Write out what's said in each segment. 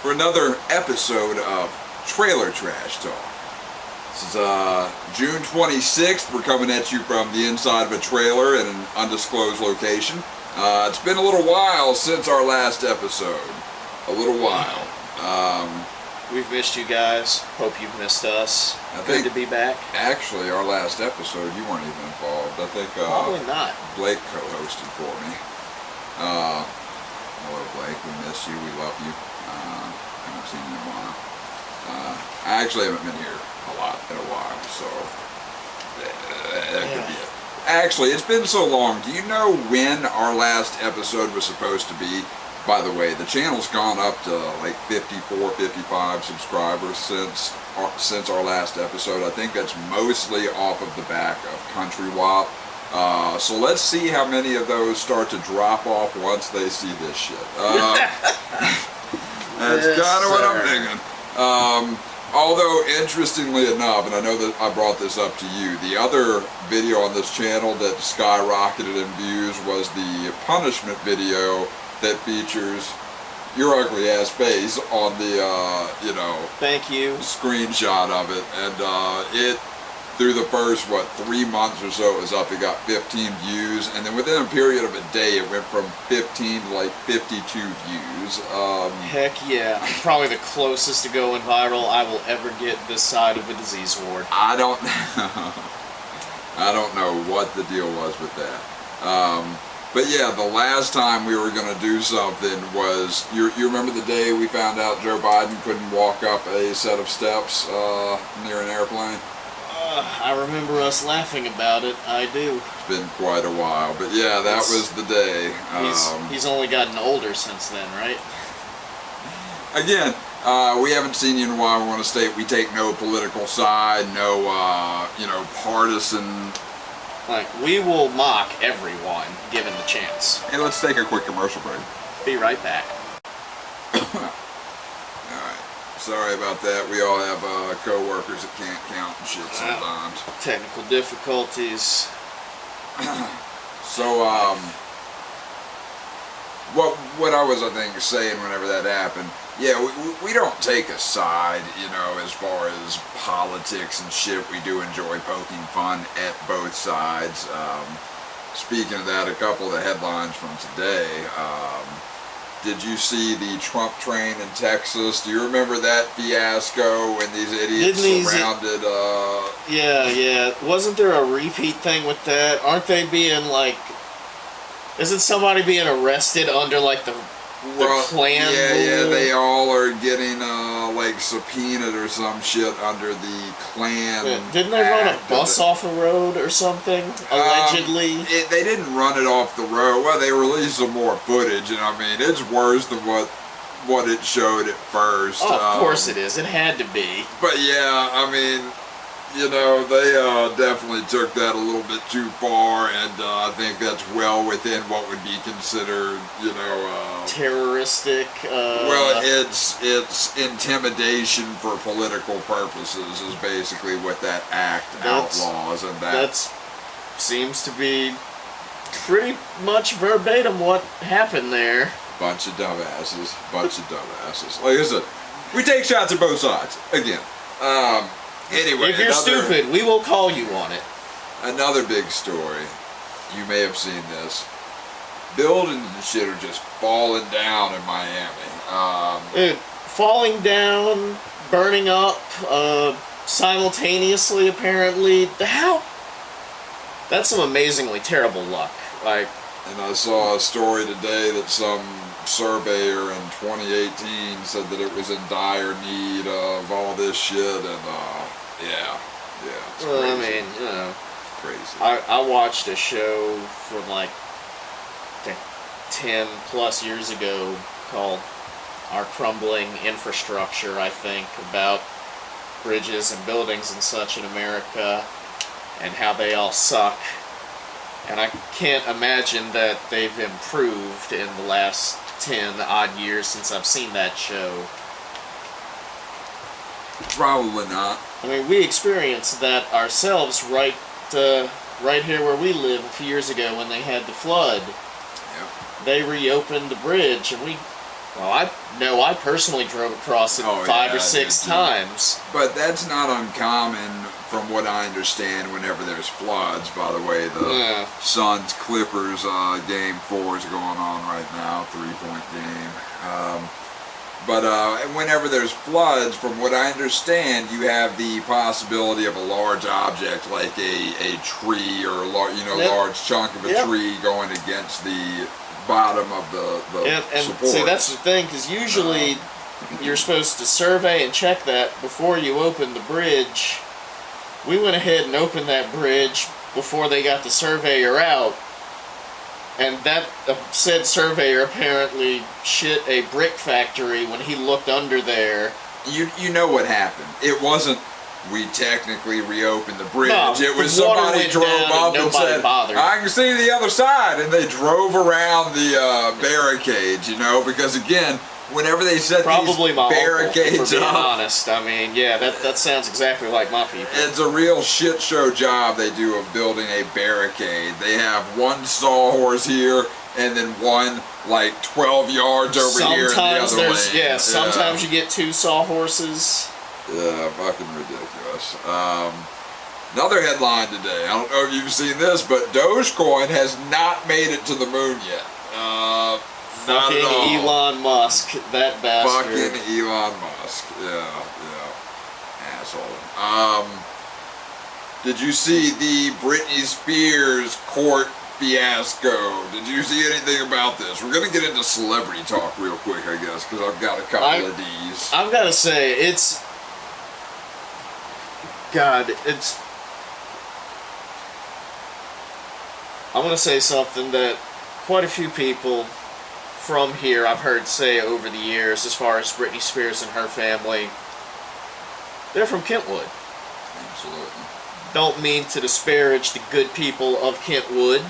for another episode of Trailer Trash Talk. This is June 26th. We're coming at you from the inside of a trailer in an undisclosed location. It's been a little while since our last episode. A little while. We've missed you guys. Hope you've missed us. Good to be back. Actually, our last episode, you weren't even involved. I think probably not. Blake co-hosted for me. Hello, Blake. We miss you. We love you. Haven't seen you in a while. I actually haven't been here a lot in a while, so that could be it. Actually, it's been so long. Do you know when our last episode was supposed to be? By the way, the channel's gone up to like 54, 55 subscribers since our last episode. I think that's mostly off of the back of Country Wop. So let's see how many of those start to drop off once they see this shit. That's kind of what I'm thinking. Although, interestingly enough, and I know that I brought this up to you, the other video on this channel that skyrocketed in views was the punishment video that features your ugly ass face on the, thank you, screenshot of it, and it, through the first, 3 months or so it was up, it got 15 views, and then within a period of a day it went from 15 to like 52 views. Heck yeah, probably the closest to going viral I will ever get this side of a disease ward. I don't know what the deal was with that. But yeah, the last time we were going to do something was, you remember the day we found out Joe Biden couldn't walk up a set of steps near an airplane? I remember us laughing about it, I do. It's been quite a while, but yeah, that was the day. He's only gotten older since then, right? Again, we haven't seen you in a while. We want to state we take no political side, no, partisan. Like, we will mock everyone given the chance. Hey, let's take a quick commercial break. Be right back. Alright, sorry about that. We all have co-workers that can't count and shit sometimes. Technical difficulties. So, what I was, I think, saying whenever that happened, yeah, we don't take a side, as far as politics and shit. We do enjoy poking fun at both sides. Speaking of that, a couple of the headlines from today. Did you see the Trump train in Texas? Do you remember that fiasco when these idiots surrounded... Yeah. Wasn't there a repeat thing with that? Aren't they being, like... Isn't somebody being arrested under, like, the Klan Yeah, rule? they all are getting, subpoenaed or some shit under the Klan. Yeah. Didn't they run a bus off a road or something, allegedly? They didn't run it off the road. Well, they released some more footage, and I mean, it's worse than what it showed at first. Oh, of course it is. It had to be. But yeah, I mean, they definitely took that a little bit too far, and I think that's well within what would be considered, terroristic. Well, it's intimidation for political purposes is basically what that act outlaws, and that seems to be pretty much verbatim what happened there. Bunch of dumbasses. Like I said, we take shots at both sides. Again. Anyway, if you're stupid, we will call you on it. Another big story. You may have seen this. Buildings and shit are just falling down in Miami. Dude, falling down, burning up, simultaneously, apparently. How? That's some amazingly terrible luck. Like. And I saw a story today that some surveyor in 2018 said that it was in dire need of all this shit, and yeah, it's well, crazy. I mean, crazy. I watched a show from like 10 plus years ago called Our Crumbling Infrastructure, I think, about bridges and buildings and such in America and how they all suck. And I can't imagine that they've improved in the last 10 odd years since I've seen that show. Probably not. I mean, we experienced that ourselves right here where we live a few years ago when they had the flood. Yep. They reopened the bridge, and we Well, I personally drove across it Oh, 5 yeah, or 6 did you? times. But that's not uncommon from what I understand whenever there's floods. By the way, the Yeah. Suns Clippers game 4 is going on right now, 3-point game. But whenever there's floods, from what I understand, you have the possibility of a large object like a tree or a Yep. large chunk of a Yep. tree going against the bottom of the And support. see, that's the thing, because usually you're supposed to survey and check that before you open the bridge. We went ahead and opened that bridge before they got the surveyor out, and that said surveyor apparently shit a brick factory when he looked under there. You know what happened. It wasn't we technically reopened the bridge. No, it was the water somebody went drove down up and and nobody said, bothered. I can see the other side. And they drove around the barricades, because again, whenever they set Probably these my barricades uncle, for being up, honest. I mean, yeah, that sounds exactly like my people. it's a real shit show job they do of building a barricade. They have one sawhorse here and then one like 12 yards over here in the other lane. Yeah, sometimes you get 2 sawhorses. Yeah, fucking ridiculous. Another headline today. I don't know if you've seen this, but Dogecoin has not made it to the moon yet. Not Fucking at all. Elon Musk, that bastard. Fucking Elon Musk. Yeah. Asshole. Did you see the Britney Spears court fiasco? Did you see anything about this? We're gonna get into celebrity talk real quick, I guess, because I've got a couple of these. I've got to say, it's I'm going to say something that quite a few people from here I've heard say over the years, as far as Britney Spears and her family. They're from Kentwood. Absolutely. Don't mean to disparage the good people of Kentwood,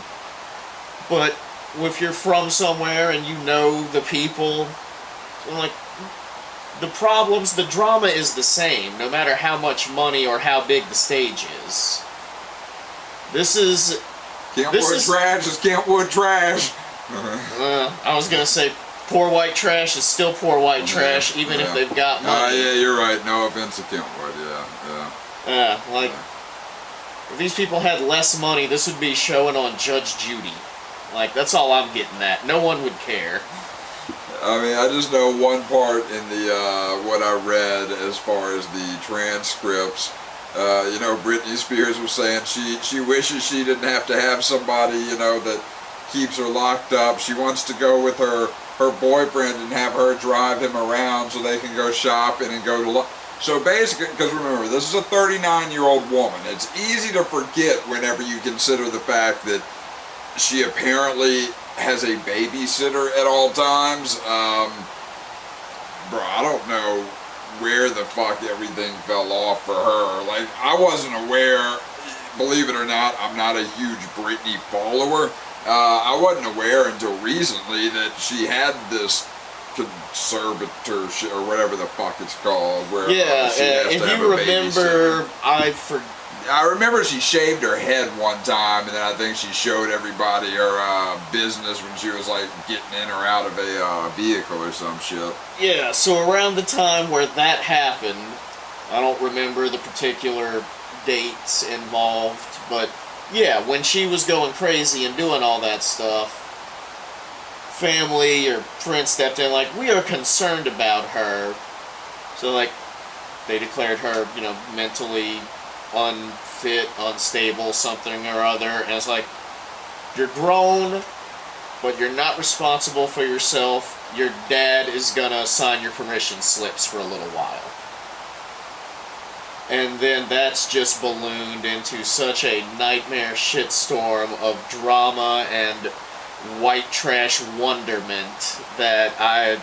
but if you're from somewhere and you know the people, like, the problems, the drama is the same, no matter how much money or how big the stage is. Kentwood trash is Kentwood trash. I was gonna say, poor white trash is still poor white trash, even if they've got money. Yeah, you're right. No offense to Kentwood. Yeah. If these people had less money, this would be showing on Judge Judy. Like, that's all I'm getting at. No one would care. I mean, I just know one part in the what I read as far as the transcripts. Britney Spears was saying she wishes she didn't have to have somebody, that keeps her locked up. She wants to go with her boyfriend and have her drive him around so they can go shopping and go to So basically, because remember, this is a 39-year-old woman. It's easy to forget whenever you consider the fact that she apparently has a babysitter at all times. Bro, I don't know where the fuck everything fell off for her. Like, I wasn't aware, believe it or not, I'm not a huge Britney follower. I wasn't aware until recently that she had this conservatorship, or whatever the fuck it's called, where she has if to have you a remember, babysitter. I remember she shaved her head one time, and then I think she showed everybody her business when she was like getting in or out of a vehicle or some shit. Yeah, so around the time where that happened, I don't remember the particular dates involved, but yeah, when she was going crazy and doing all that stuff, family or friends stepped in like, we are concerned about her. So like, they declared her, mentally unfit, unstable, something or other, and it's like, you're grown, but you're not responsible for yourself. Your dad is gonna sign your permission slips for a little while. And then that's just ballooned into such a nightmare shitstorm of drama and white trash wonderment that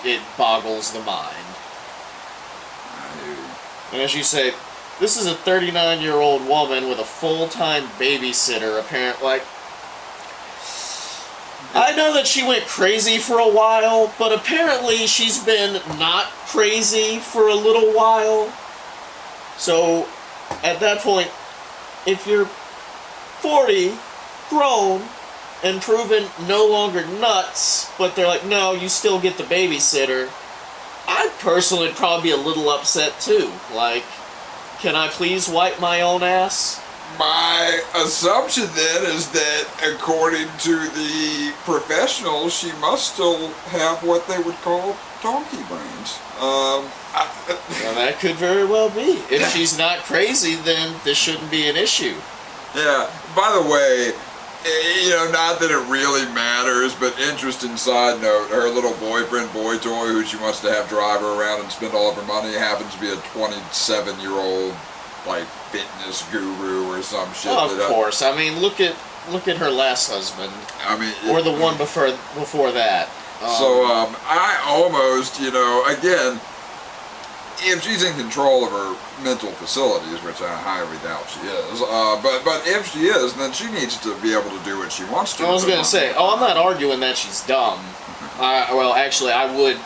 it boggles the mind. And as you say, this is a 39-year-old woman with a full-time babysitter, apparently. Like, I know that she went crazy for a while, but apparently she's been not crazy for a little while. So, at that point, if you're 40, grown, and proven no longer nuts, but they're like, no, you still get the babysitter, I personally would probably be a little upset too. Like, can I please wipe my own ass? My assumption then is that, according to the professionals, she must still have what they would call donkey brains. Well, that could very well be. If she's not crazy, then this shouldn't be an issue. Yeah, by the way, not that it really matters, but interesting side note, her little boyfriend, Boy Toy, who she wants to have drive her around and spend all of her money, happens to be a 27-year-old, like, fitness guru or some shit. Well, of course. I mean, look at her last husband. I mean... Or the one before that. I almost, again, if she's in control of her mental facilities, which I highly doubt she is, but if she is, then she needs to be able to do what she wants to. I was going to say, I'm not arguing that she's dumb. Well, actually, I would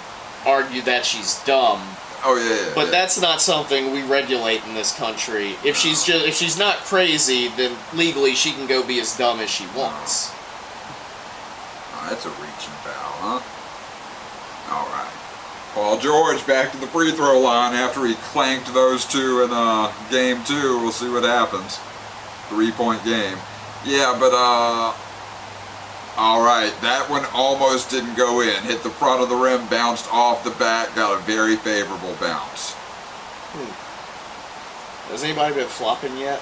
argue that she's dumb. Oh yeah. But that's not something we regulate in this country. If she's not crazy, then legally she can go be as dumb as she wants. Oh, that's a reaching foul, huh? All right. Paul George back to the free throw line after he clanked those two in game 2. We'll see what happens. 3-point game. Yeah, but all right, that one almost didn't go in. Hit the front of the rim, bounced off the back, got a very favorable bounce. Has anybody been flopping yet?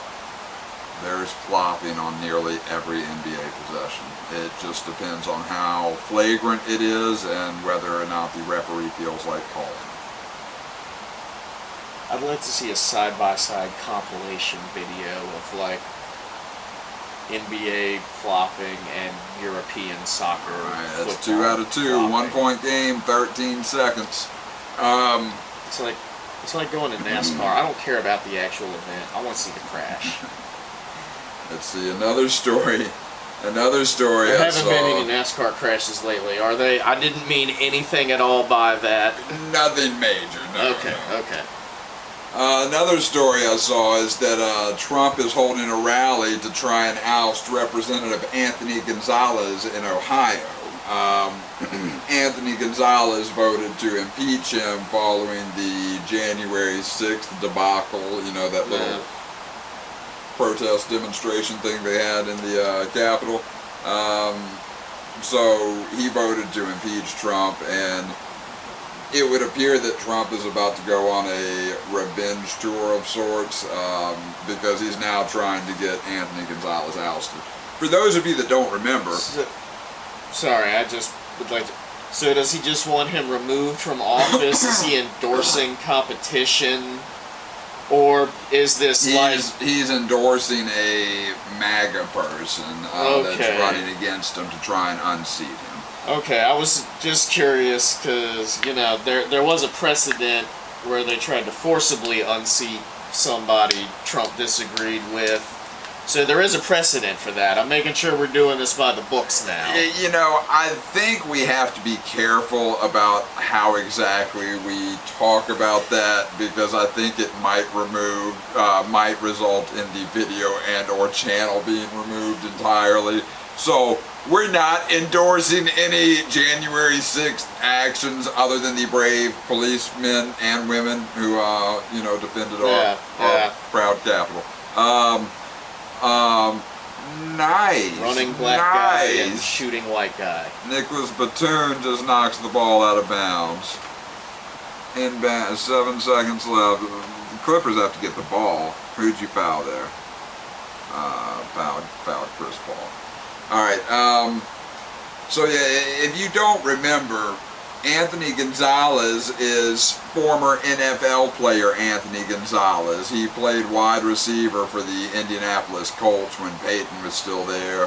There's flopping on nearly every NBA possession. It just depends on how flagrant it is and whether or not the referee feels like calling. I'd like to see a side-by-side compilation video of, like, NBA flopping and European soccer. Alright, that's 2 out of 2. Flopping. 1-point game, 13 seconds. It's like going to NASCAR. I don't care about the actual event. I want to see the crash. Let's see, another story. Another story. There haven't been any NASCAR crashes lately, are they? I didn't mean anything at all by that. Nothing major, no. Okay. Another story I saw is that Trump is holding a rally to try and oust Representative Anthony Gonzalez in Ohio. Anthony Gonzalez voted to impeach him following the January 6th debacle, that little protest demonstration thing they had in the Capitol. So he voted to impeach Trump, and it would appear that Trump is about to go on a revenge tour of sorts, because he's now trying to get Anthony Gonzalez ousted. For those of you that don't remember... Sorry, I just would like to... So does he just want him removed from office? Is he endorsing competition? Or is this He's endorsing a MAGA person that's running against him to try and unseat him. Okay, I was just curious because, there was a precedent where they tried to forcibly unseat somebody Trump disagreed with. So there is a precedent for that. I'm making sure we're doing this by the books now. I think we have to be careful about how exactly we talk about that, because I think it might result in the video and or channel being removed entirely. So we're not endorsing any January 6th actions other than the brave policemen and women who, defended our proud capital. Nice. Running black guy and shooting white guy. Nicholas Batum just knocks the ball out of bounds. 7 seconds left. The Clippers have to get the ball. Who'd you foul there? Fouled Chris Paul. Alright, so yeah, if you don't remember, Anthony Gonzalez is former NFL player Anthony Gonzalez. He played wide receiver for the Indianapolis Colts when Peyton was still there.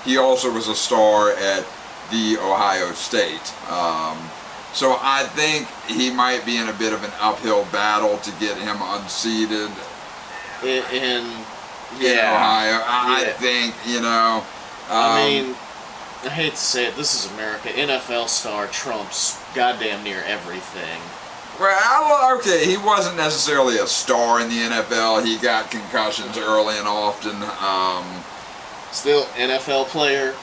He also was a star at the Ohio State. So I think he might be in a bit of an uphill battle to get him unseated in Ohio. I think, I mean, I hate to say it, this is America. NFL star trumps goddamn near everything. Well, okay, he wasn't necessarily a star in the NFL. He got concussions early and often. Still NFL player,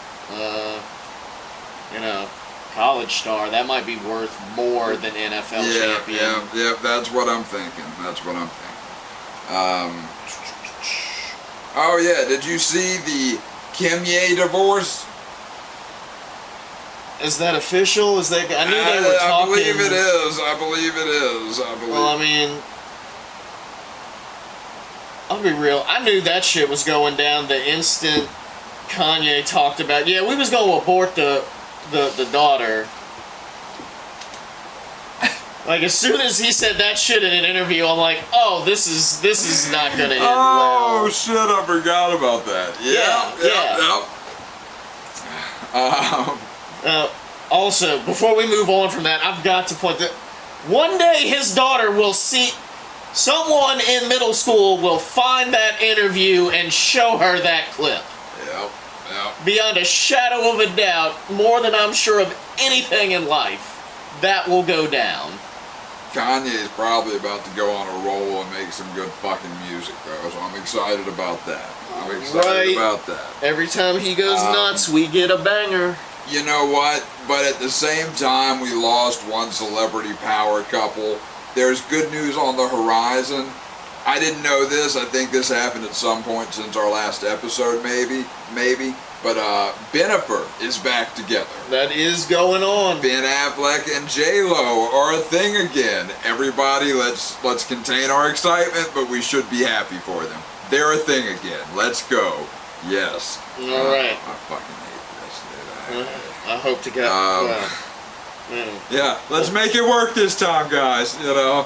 college star. That might be worth more than NFL champion. Yeah, that's what I'm thinking. Oh yeah, did you see the Kimye divorce? Is that official? Is that? I knew they were talking. I believe it is. Well, I mean, I'll be real. I knew that shit was going down the instant Kanye talked about. Yeah, we was going to abort the daughter. Like, as soon as he said that shit in an interview, I'm like, oh, this is not gonna end well. Oh shit, I forgot about that. Yeah. Also, before we move on from that, I've got to point that one day his daughter will see someone in middle school will find that interview and show her that clip. Yep. Beyond a shadow of a doubt, more than I'm sure of anything in life, that will go down. Kanye is probably about to go on a roll and make some good fucking music, though, so I'm excited about that. Every time he goes nuts, we get a banger. You know what? But at the same time, we lost one celebrity power couple. There's good news on the horizon. I didn't know this. I think this happened at some point since our last episode, maybe. But Bennifer is back together. That is going on. Ben Affleck and J-Lo are a thing again. Everybody, let's contain our excitement, but we should be happy for them. They're a thing again. Let's go. Yes. All right. I fucking hate this, dude. I hope to God. Yeah, let's make it work this time, guys. Does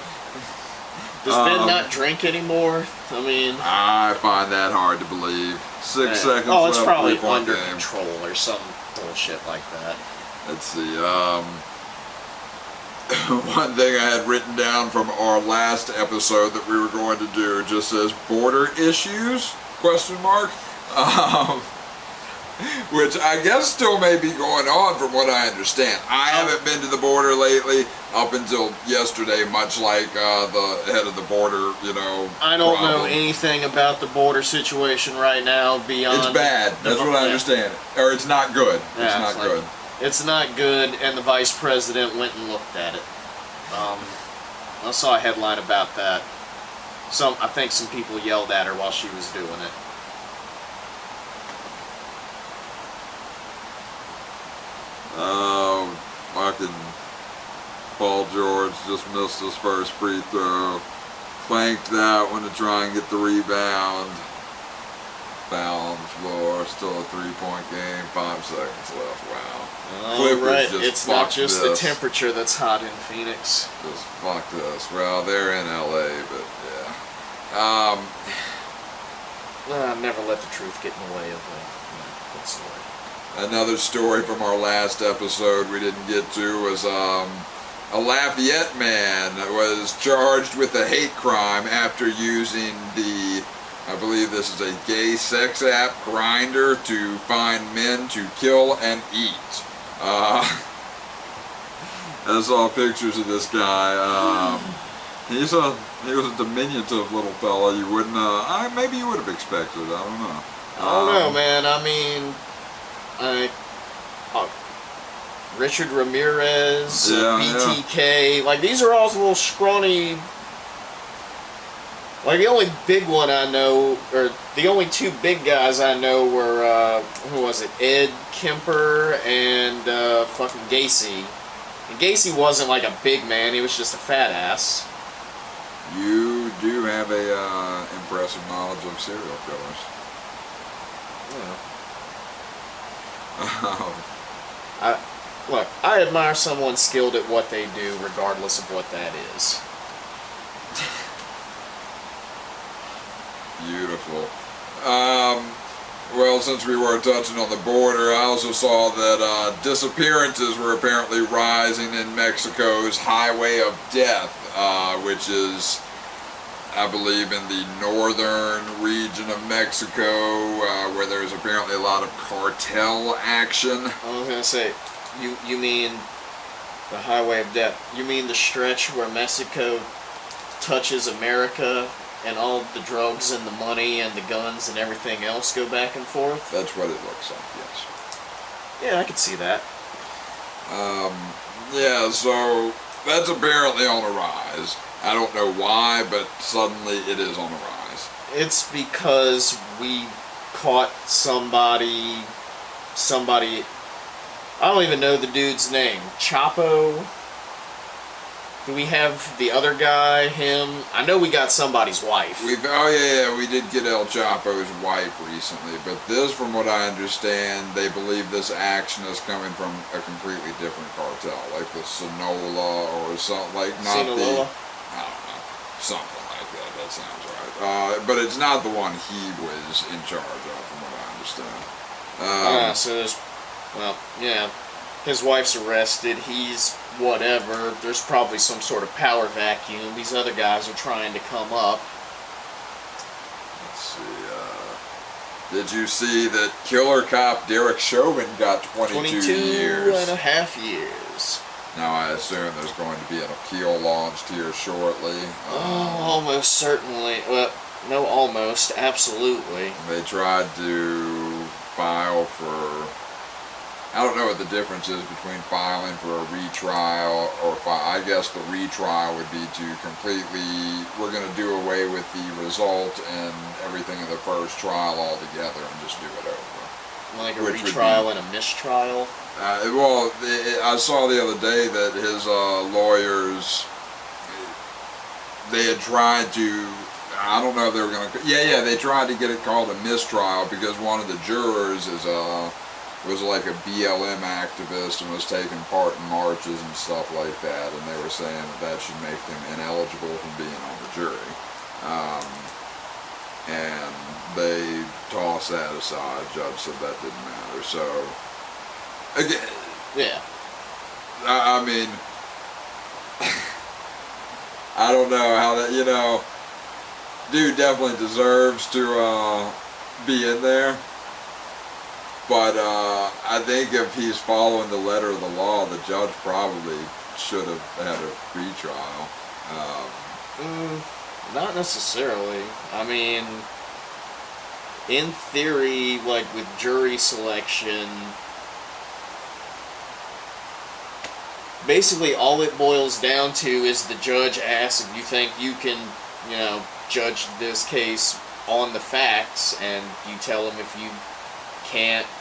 Ben not drink anymore? I mean, I find that hard to believe. 6 seconds oh, it's left, probably 3-point under game. control or some bullshit like that. Let's see. One thing I had written down from our last episode that we were going to do just says border issues? ? Which I guess still may be going on from what I understand. I haven't been to the border lately up until yesterday, much like the head of the border, I don't know anything about the border situation right now beyond... It's bad. That's what I understand. Or it's not good. It's not good. It's not good, and the vice president went and looked at it. I saw a headline about that. I think some people yelled at her while she was doing it. Fucking Paul George just missed his first free throw. Clanked that one to try and get the rebound. Foul on the floor. Still a 3-point game. 5 seconds left. Wow. Right. It's not just the temperature that's hot in Phoenix. Just fuck this. Well, they're in LA, but yeah. Never let the truth get in the way of a good story. Another story from our last episode we didn't get to was a Lafayette man was charged with a hate crime after using I believe this is a gay sex app, Grindr, to find men to kill and eat. I saw pictures of this guy. He was a diminutive little fella. You wouldn't, maybe you would have expected. I don't know. I don't know, man. I mean, Richard Ramirez, BTK, like these are all little scrawny. Like the only big one I know, or the only two big guys I know were who was it? Ed Kemper and fucking Gacy. And Gacy wasn't like a big man; he was just a fat ass. You do have a impressive knowledge of serial killers. Look, I admire someone skilled at what they do, regardless of what that is. Beautiful. Well, since we were touching on the border, I also saw that disappearances were apparently rising in Mexico's Highway of Death, which is, I believe, in the northern region of Mexico, where there's apparently a lot of cartel action. I was gonna say, you mean the Highway of Death? You mean the stretch where Mexico touches America and all the drugs and the money and the guns and everything else go back and forth. That's what it looks like, yes. Yeah, I could see that. Yeah, so that's apparently on a rise. I don't know why, but suddenly it is on a rise. It's because we caught somebody, I don't even know the dude's name. Chapo? Do we have the other guy, him? I know we got somebody's wife. We did get El Chapo's wife recently, but this, from what I understand, they believe this action is coming from a completely different cartel, like the Sinaloa or something, like not Sinaloa? I don't know, something like that. That sounds right. But it's not the one he was in charge of, from what I understand. So there's, well, yeah. His wife's arrested, he's whatever, there's probably some sort of power vacuum, these other guys are trying to come up. Let's see, did you see that killer cop Derek Chauvin got 22 years? 22 and a half years. Now I assume there's going to be an appeal launched here shortly. Almost certainly, well, no almost, absolutely. They tried to file for... I don't know what the difference is between filing for a retrial or I guess the retrial would be to completely, we're going to do away with the result and everything of the first trial altogether and just do it over. Like a retrial and a mistrial? I saw the other day that his lawyers, they had tried to, I don't know if they were going to, they tried to get it called a mistrial because one of the jurors was like a BLM activist and was taking part in marches and stuff like that, and they were saying that should make them ineligible from being on the jury. And they tossed that aside. The judge said that didn't matter. So, again, yeah. I mean, I don't know how that, dude definitely deserves to be in there. But I think if he's following the letter of the law, the judge probably should have had a retrial. Not necessarily. I mean, in theory, like with jury selection, basically all it boils down to is the judge asks if you think you can, judge this case on the facts, and you tell him if you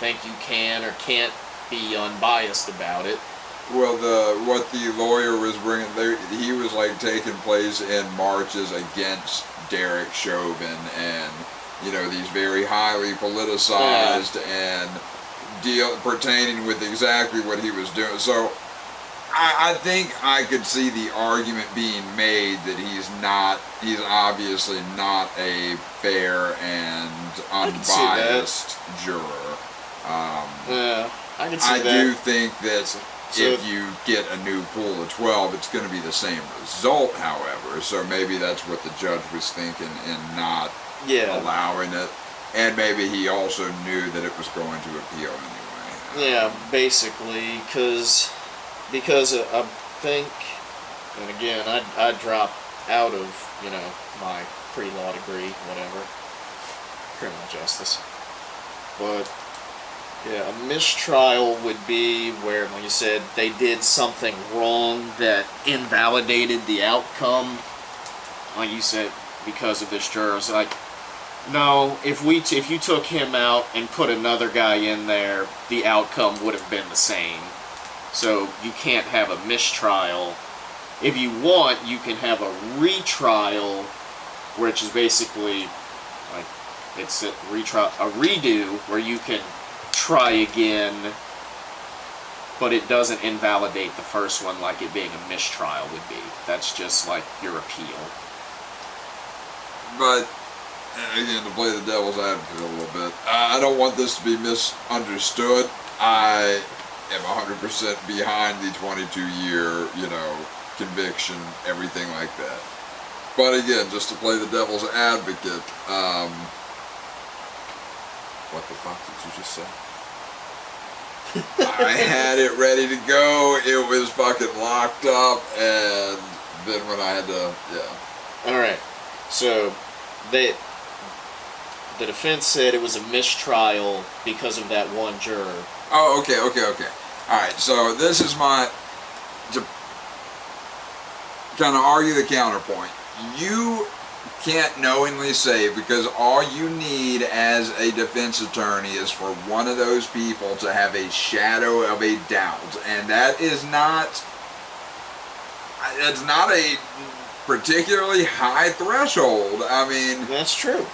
think you can or can't be unbiased about it. Well, what the lawyer was bringing, he was like taking place in marches against Derek Chauvin and these very highly politicized and pertaining with exactly what he was doing. So I think I could see the argument being made that he's obviously not a fair and unbiased juror. I can see that. I do think that if you get a new pool of 12, it's going to be the same result, however. So maybe that's what the judge was thinking in not allowing it. And maybe he also knew that it was going to appeal anyway. Yeah, basically, because I think, and again, I dropped out of, my pre-law degree, whatever, criminal justice. But, yeah, a mistrial would be where, like you said, they did something wrong that invalidated the outcome. Like you said, because of this juror. It's like, no, if you took him out and put another guy in there, the outcome would have been the same. So you can't have a mistrial. If you want, you can have a retrial, which is basically like it's a redo, where you can try again, but it doesn't invalidate the first one like it being a mistrial would be. That's just like your appeal. But again, to play the devil's advocate a little bit, I don't want this to be misunderstood. I am 100% behind the 22-year, conviction, everything like that. But again, just to play the devil's advocate, what the fuck did you just say? I had it ready to go, it was fucking locked up, and then when I had to, Alright, so the defense said it was a mistrial because of that one juror. Oh, okay. All right, so this is to kind of argue the counterpoint. You can't knowingly say, because all you need as a defense attorney is for one of those people to have a shadow of a doubt, and that's not a particularly high threshold. I mean, That's true.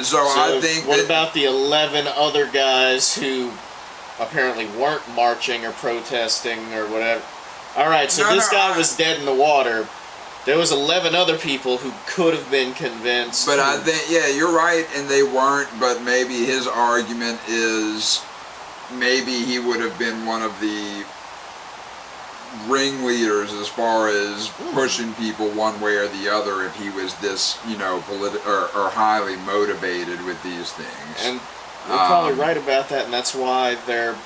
so I think what about the 11 other guys who apparently weren't marching or protesting or whatever? All right, so this guy was dead in the water. There was 11 other people who could have been convinced. But I think, yeah, you're right, and they weren't. But maybe his argument is maybe he would have been one of the ringleaders as far as pushing people one way or the other if he was this, or highly motivated with these things. And you're probably right about that, and that's why they're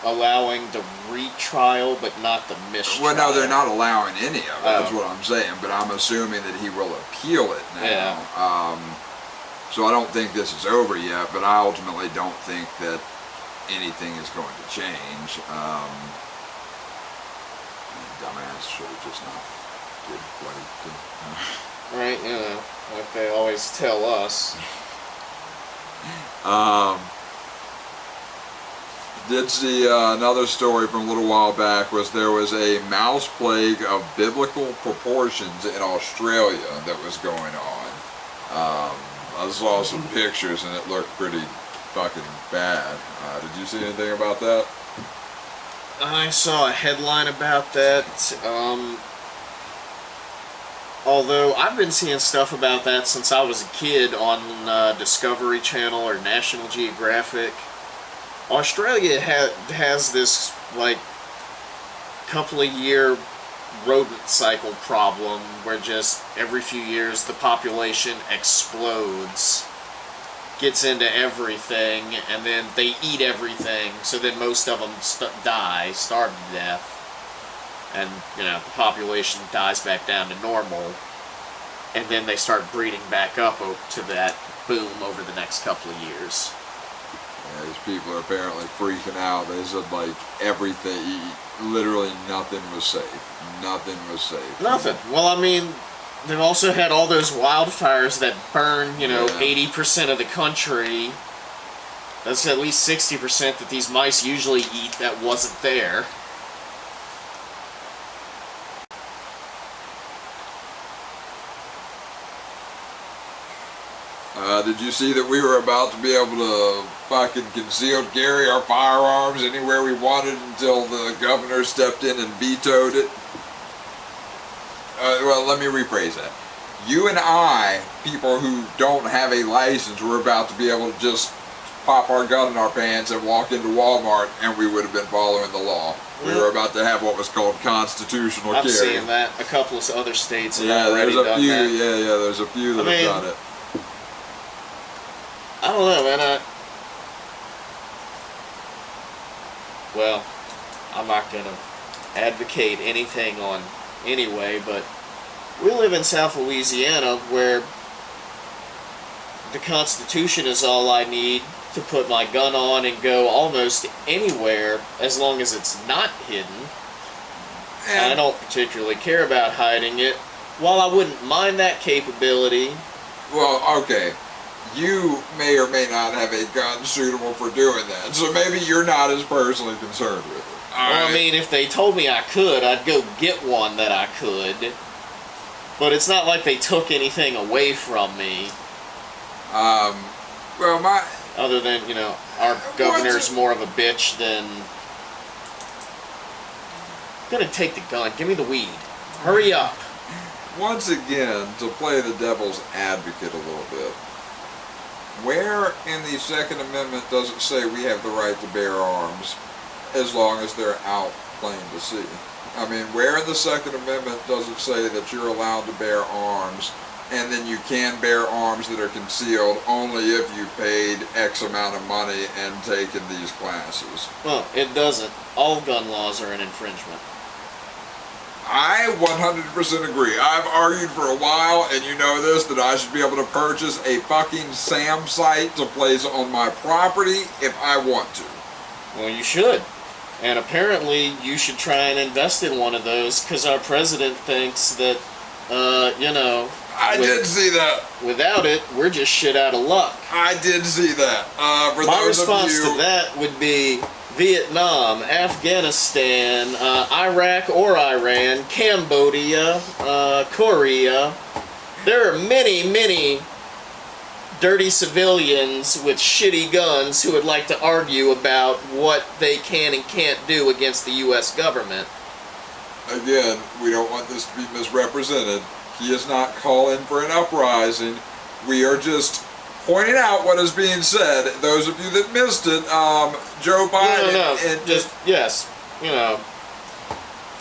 allowing the retrial but not the mistrial. Well, no, they're not allowing any of it. That's what I'm saying. But I'm assuming that he will appeal it now. Yeah. So I don't think this is over yet, but I ultimately don't think that anything is going to change. Dumbass should have just not did what he did. Right, like they always tell us. Did see another story from a little while back was there was a mouse plague of biblical proportions in Australia that was going on. I saw some pictures and it looked pretty fucking bad. Did you see anything about that? I saw a headline about that. Although I've been seeing stuff about that since I was a kid on Discovery Channel or National Geographic. Australia has this like couple of year rodent cycle problem where just every few years the population explodes, gets into everything, and then they eat everything, so then most of them starve to death, and the population dies back down to normal, and then they start breeding back up to that boom over the next couple of years. Yeah, these people are apparently freaking out. They said like everything, literally nothing was safe. Nothing was safe. Nothing. Well, I mean, they've also had all those wildfires that burn, 80% of the country. That's at least 60% that these mice usually eat that wasn't there. Did you see that we were about to be able to fucking concealed carry our firearms anywhere we wanted until the governor stepped in and vetoed it? Well, let me rephrase that. You and I, people who don't have a license, were about to be able to just pop our gun in our pants and walk into Walmart, and we would have been following the law. We were about to have what was called constitutional carry. I'm seeing that. A couple of other states have there's already a done few. that. Yeah, there's a few that have done it. I don't know, man. Well, I'm not going to advocate anything on anyway, but we live in South Louisiana where the Constitution is all I need to put my gun on and go almost anywhere as long as it's not hidden. And I don't particularly care about hiding it. While I wouldn't mind that capability... Well, okay. You may or may not have a gun suitable for doing that, so maybe you're not as personally concerned with it. Well, I mean, if they told me I could, I'd go get one that I could. But it's not like they took anything away from me. Well, other than, our governor's more of a bitch than... I'm gonna take the gun. Give me the weed. Hurry up. Once again, to play the devil's advocate a little bit, where in the Second Amendment does it say we have the right to bear arms as long as they're out plain to see? I mean, where in the Second Amendment does it say that you're allowed to bear arms and then you can bear arms that are concealed only if you've paid X amount of money and taken these classes? Well, it doesn't. All gun laws are an infringement. I 100% agree. I've argued for a while, and you know this, that I should be able to purchase a fucking SAM site to place on my property if I want to. Well, you should. And apparently you should try and invest in one of those because our president thinks that, I did see that. Without it, we're just shit out of luck. I did see that. For My those response of you, to that would be Vietnam, Afghanistan, Iraq or Iran, Cambodia, Korea. There are many, many dirty civilians with shitty guns who would like to argue about what they can and can't do against the U.S. government. again, we don't want this to be misrepresented. He is not calling for an uprising. We are just pointing out what is being said. Those of you that missed it, Joe Biden... Yes,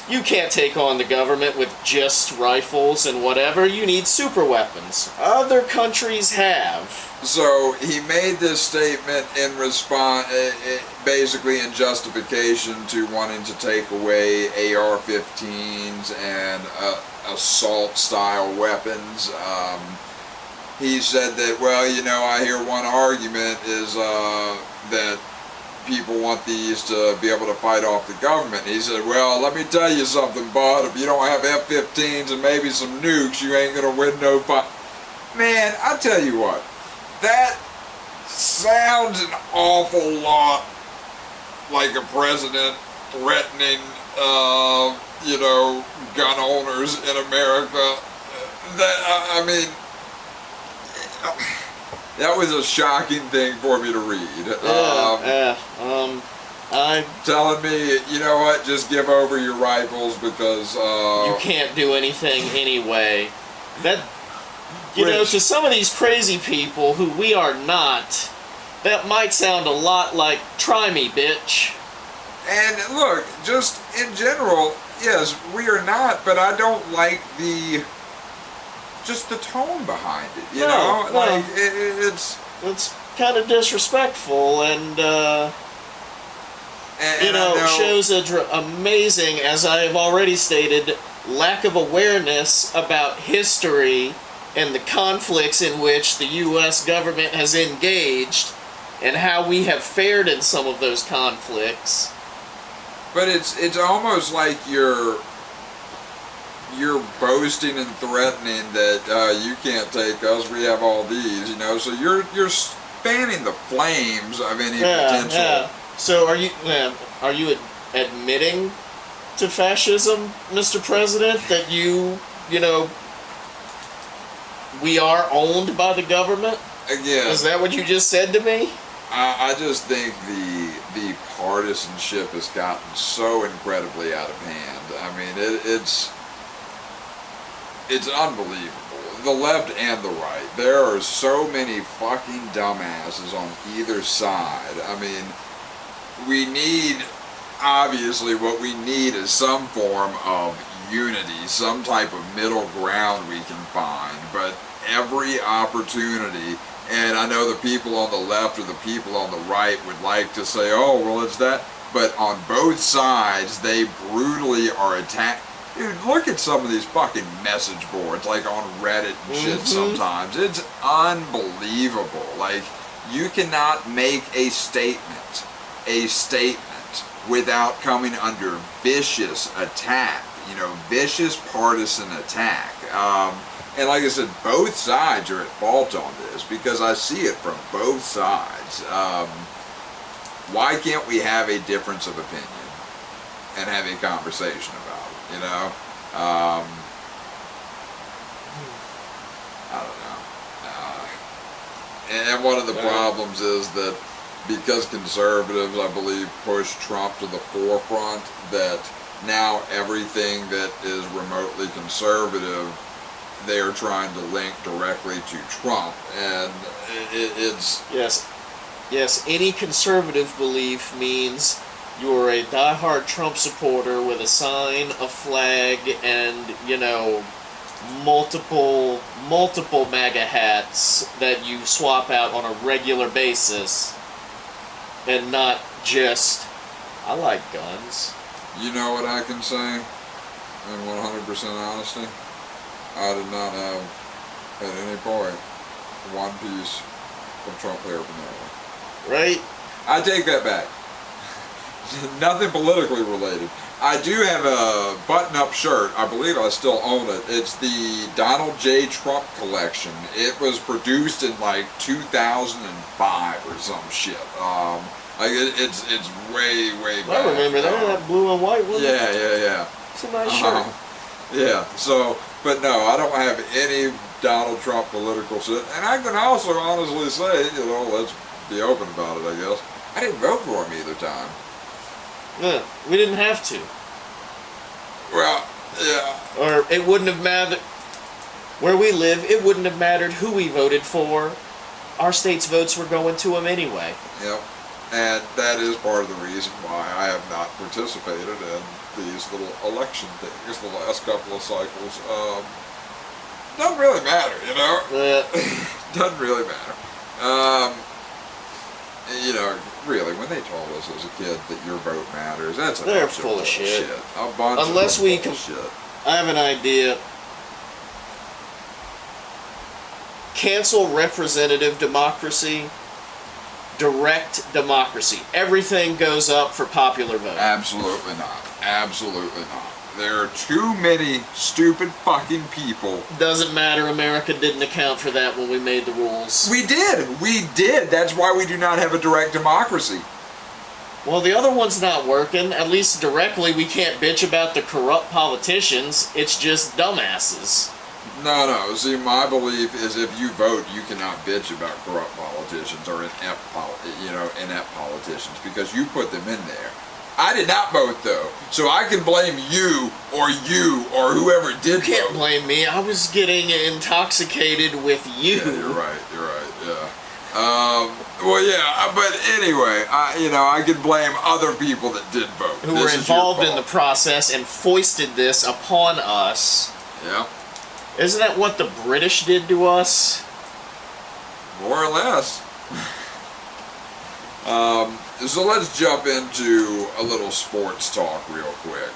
you can't take on the government with just rifles and whatever. You need super weapons. Other countries have. So he made this statement in response, basically in justification to wanting to take away AR-15s and assault-style weapons. He said that, well, I hear one argument is that people want these to be able to fight off the government. He said, well, let me tell you something, bud. If you don't have F-15s and maybe some nukes, you ain't gonna win no fight. Man, I tell you what, that sounds an awful lot like a president threatening, gun owners in America. That was a shocking thing for me to read. Telling me, you know what, just give over your rifles because... you can't do anything anyway. To some of these crazy people who we are not, that might sound a lot like, try me, bitch. And look, just in general, yes, we are not, but I don't like just the tone behind it, you know? Like, it's kind of disrespectful and shows amazing, as I have already stated, lack of awareness about history and the conflicts in which the U.S. government has engaged and how we have fared in some of those conflicts. But it's almost like you're boasting and threatening that you can't take us, we have all these, so you're fanning the flames of any potential. Yeah. So are you admitting to fascism, Mr. President, that we are owned by the government? Again, is that what you just said to me? I just think the partisanship has gotten so incredibly out of hand. I mean, it's unbelievable. The left and the right. There are so many fucking dumbasses on either side. I mean, obviously what we need is some form of unity, some type of middle ground we can find, but every opportunity, and I know the people on the left or the people on the right would like to say, oh, well, it's that, but on both sides, they brutally are attacked. Dude, look at some of these fucking message boards, like on Reddit and shit sometimes. It's unbelievable. Like, you cannot make a statement without coming under vicious attack, vicious partisan attack. And like I said, both sides are at fault on this because I see it from both sides. Why can't we have a difference of opinion and have a conversation about it? I don't know. And one of the problems is that because conservatives, I believe, push Trump to the forefront, that now everything that is remotely conservative, they are trying to link directly to Trump. And it's... Yes, any conservative belief means you're a diehard Trump supporter with a sign, a flag, and, multiple MAGA hats that you swap out on a regular basis, and not just, I like guns. You know what I can say? in 100% honesty, I did not have at any point one piece of Trump paraphernalia. Right? I take that back. Nothing politically related. I do have a button-up shirt. I believe I still own it. It's the Donald J. Trump collection. It was produced in like 2005 or some shit. Like it's way back. I remember that blue and white one. Yeah. It's a nice shirt. Yeah. So, but no, I don't have any Donald Trump political shit. And I can also honestly say, let's be open about it. I guess I didn't vote for him either time. Yeah, we didn't have to. Well, yeah. Or it wouldn't have mattered. Where we live, it wouldn't have mattered who we voted for. Our state's votes were going to him anyway. Yep. And that is part of the reason why I have not participated in these little election things the last couple of cycles. Doesn't really matter, Doesn't really matter. Really, when they told us as a kid that your vote matters, that's a They're bunch full of shit. A bunch Unless of we bullshit. I have an idea. Cancel representative democracy. Direct democracy. Everything goes up for popular vote. Absolutely not. Absolutely not. There are too many stupid fucking people. Doesn't matter. America didn't account for that when we made the rules. We did. That's why we do not have a direct democracy. Well, the other one's not working. At least directly, we can't bitch about the corrupt politicians. It's just dumbasses. No. See, my belief is if you vote, you cannot bitch about corrupt politicians or inept politicians because you put them in there. I did not vote though, so I can blame you or whoever did vote. You can't blame me. I was getting intoxicated with you. Yeah, you're right. Yeah. But anyway, I could blame other people that did vote. Who were involved in the process and foisted this upon us. Yeah. Isn't that what the British did to us? More or less. So let's jump into a little sports talk real quick.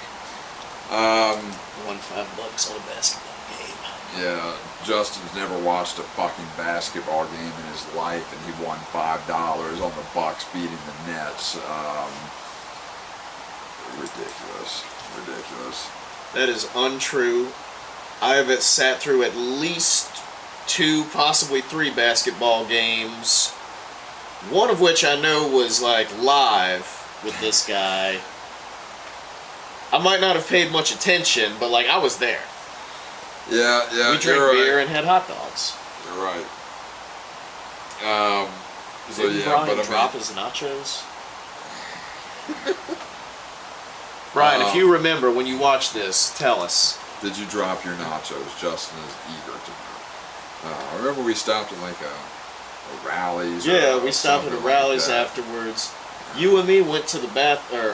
Won $5 on a basketball game. Yeah, Justin's never watched a fucking basketball game in his life, and he won $5 on the Bucks beating the Nets. Ridiculous. That is untrue. I have sat through at least 2, possibly 3 basketball games. One of which I know was like live with this guy. I might not have paid much attention, but like I was there. Yeah. We drank beer and had hot dogs. You're right. Did Brian drop his nachos? Brian, if you remember when you watched this, tell us. Did you drop your nachos? Justin is eager to know. I remember we stopped at like a Rallies. Yeah, we stopped at a Rallies afterwards. You and me went to the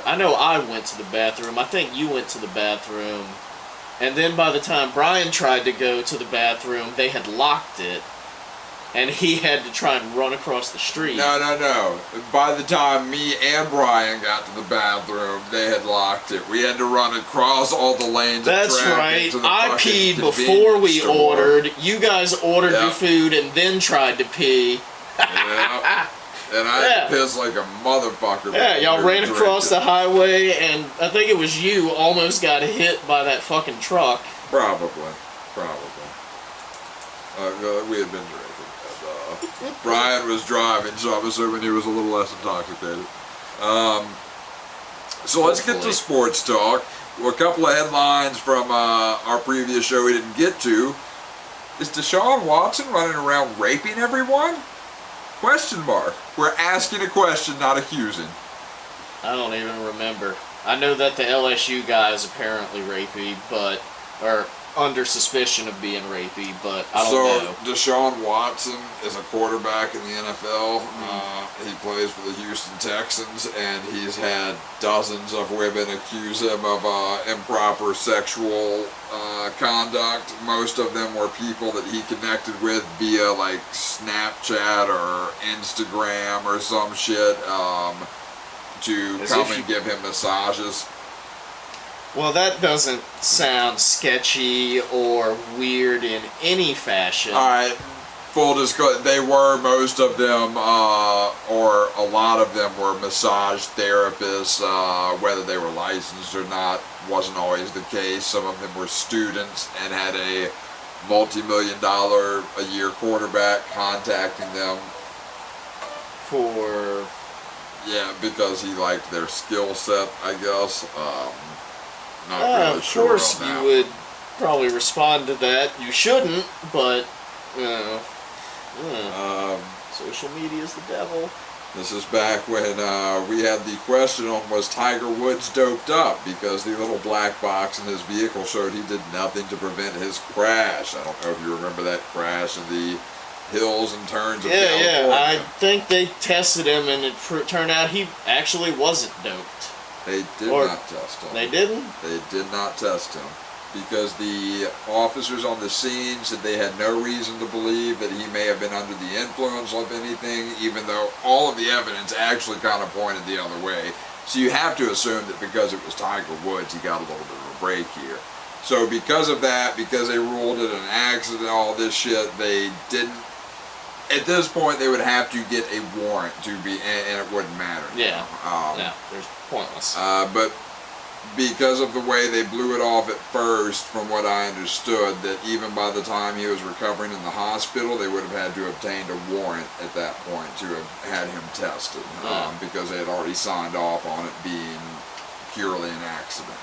I know I went to the bathroom. I think you went to the bathroom. And then by the time Brian tried to go to the bathroom, they had locked it. And he had to try and run across the street. No. By the time me and Brian got to the bathroom, they had locked it. We had to run across all the lanes That's of traffic right. to the I fucking peed before we store. ordered. You guys ordered your food and then tried to pee. Yeah. And I had to piss like a motherfucker. Yeah, y'all ran across the highway, and I think it was you almost got hit by that fucking truck. Probably. We had been drinking. Brian was driving, so I'm assuming he was a little less intoxicated. So let's get to sports talk. Well, a couple of headlines from our previous show we didn't get to. Is Deshaun Watson running around raping everyone? Question mark. We're asking a question, not accusing. I don't even remember. I know that the LSU guy is apparently rapey, or under suspicion of being rapey, but I don't know. So, Deshaun Watson is a quarterback in the NFL. He plays for the Houston Texans, and he's had dozens of women accuse him of improper sexual conduct. Most of them were people that he connected with via, like, Snapchat or Instagram or some shit, to come and give him massages. Well, that doesn't sound sketchy or weird in any fashion. Alright, full disclosure, they were, most of them, or a lot of them were massage therapists. Whether they were licensed or not wasn't always the case. Some of them were students and had a multi-million-dollar a year quarterback contacting them. For... Yeah, because he liked their skill set, I guess. Not really of sure course on you that. would probably respond to that. You shouldn't, but... social media is the devil. This is back when we had the question on, was Tiger Woods doped up, because the little black box in his vehicle showed he did nothing to prevent his crash. I don't know if you remember that crash in the hills and turns of California. Yeah, I think they tested him and it turned out he actually wasn't doped. They did Or- not test him. They didn't? They did not test him, because the officers on the scene said they had no reason to believe that he may have been under the influence of anything, even though all of the evidence actually kind of pointed the other way. So you have to assume that because it was Tiger Woods, he got a little bit of a break here. So because of that, because they ruled it an accident, all this shit, they didn't, at this point they would have to get a warrant to be, and it wouldn't matter. Yeah. Yeah. There's pointless. But because of the way they blew it off at first, from what I understood, that even by the time he was recovering in the hospital, they would have had to have obtained a warrant at that point to have had him tested, because they had already signed off on it being purely an accident.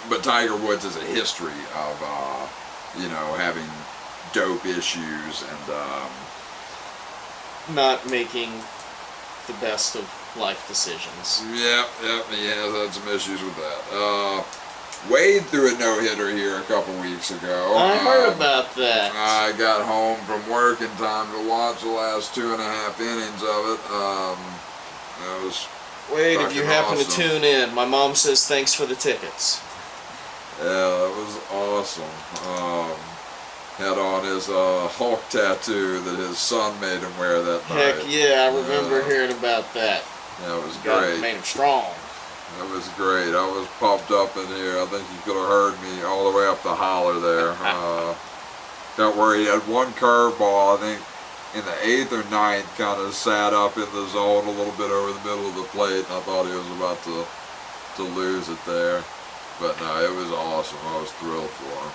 But Tiger Woods has a history of, having dope issues and, Not making the best of life decisions. Yep, he has had some issues with that. Wade threw a no-hitter here a couple weeks ago. I heard about that. I got home from work in time to watch the last 2.5 innings of it. That was Wait, if you fucking happen to awesome. tune in, my mom says thanks for the tickets. Yeah, that was awesome. Had on his Hulk tattoo that his son made him wear that Heck night. yeah, I remember hearing about that. Yeah, it was God, great. made him strong. That was great. I was pumped up in here. I think you could have heard me all the way up the holler there. Don't worry, he had one curveball, I think, in the 8th or 9th, kind of sat up in the zone a little bit over the middle of the plate, and I thought he was about to lose it there. But no, it was awesome. I was thrilled for him.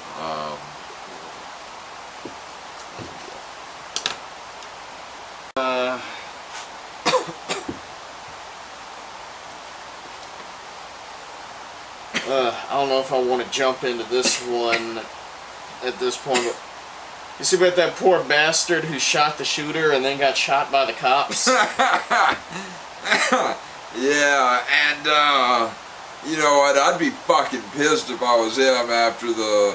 I don't know if I want to jump into this one at this point, but you see about that poor bastard who shot the shooter and then got shot by the cops? Yeah, and you know what? I'd be fucking pissed if I was him after the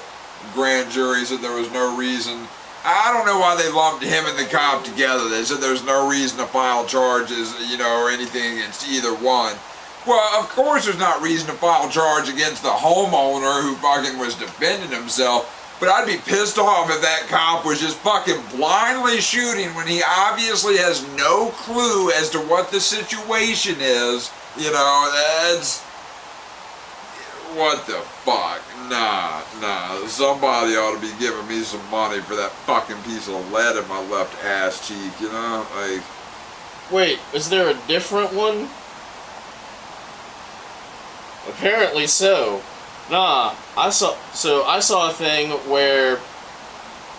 grand jury said there was no reason. I don't know why they lumped him and the cop together. They said there's no reason to file charges, or anything against either one. Well, of course there's not reason to file charge against the homeowner who fucking was defending himself. But I'd be pissed off if that cop was just fucking blindly shooting when he obviously has no clue as to what the situation is. That's... What the fuck? Nah. Somebody ought to be giving me some money for that fucking piece of lead in my left ass cheek, Like... Wait, is there a different one? Apparently so. Nah, I saw a thing where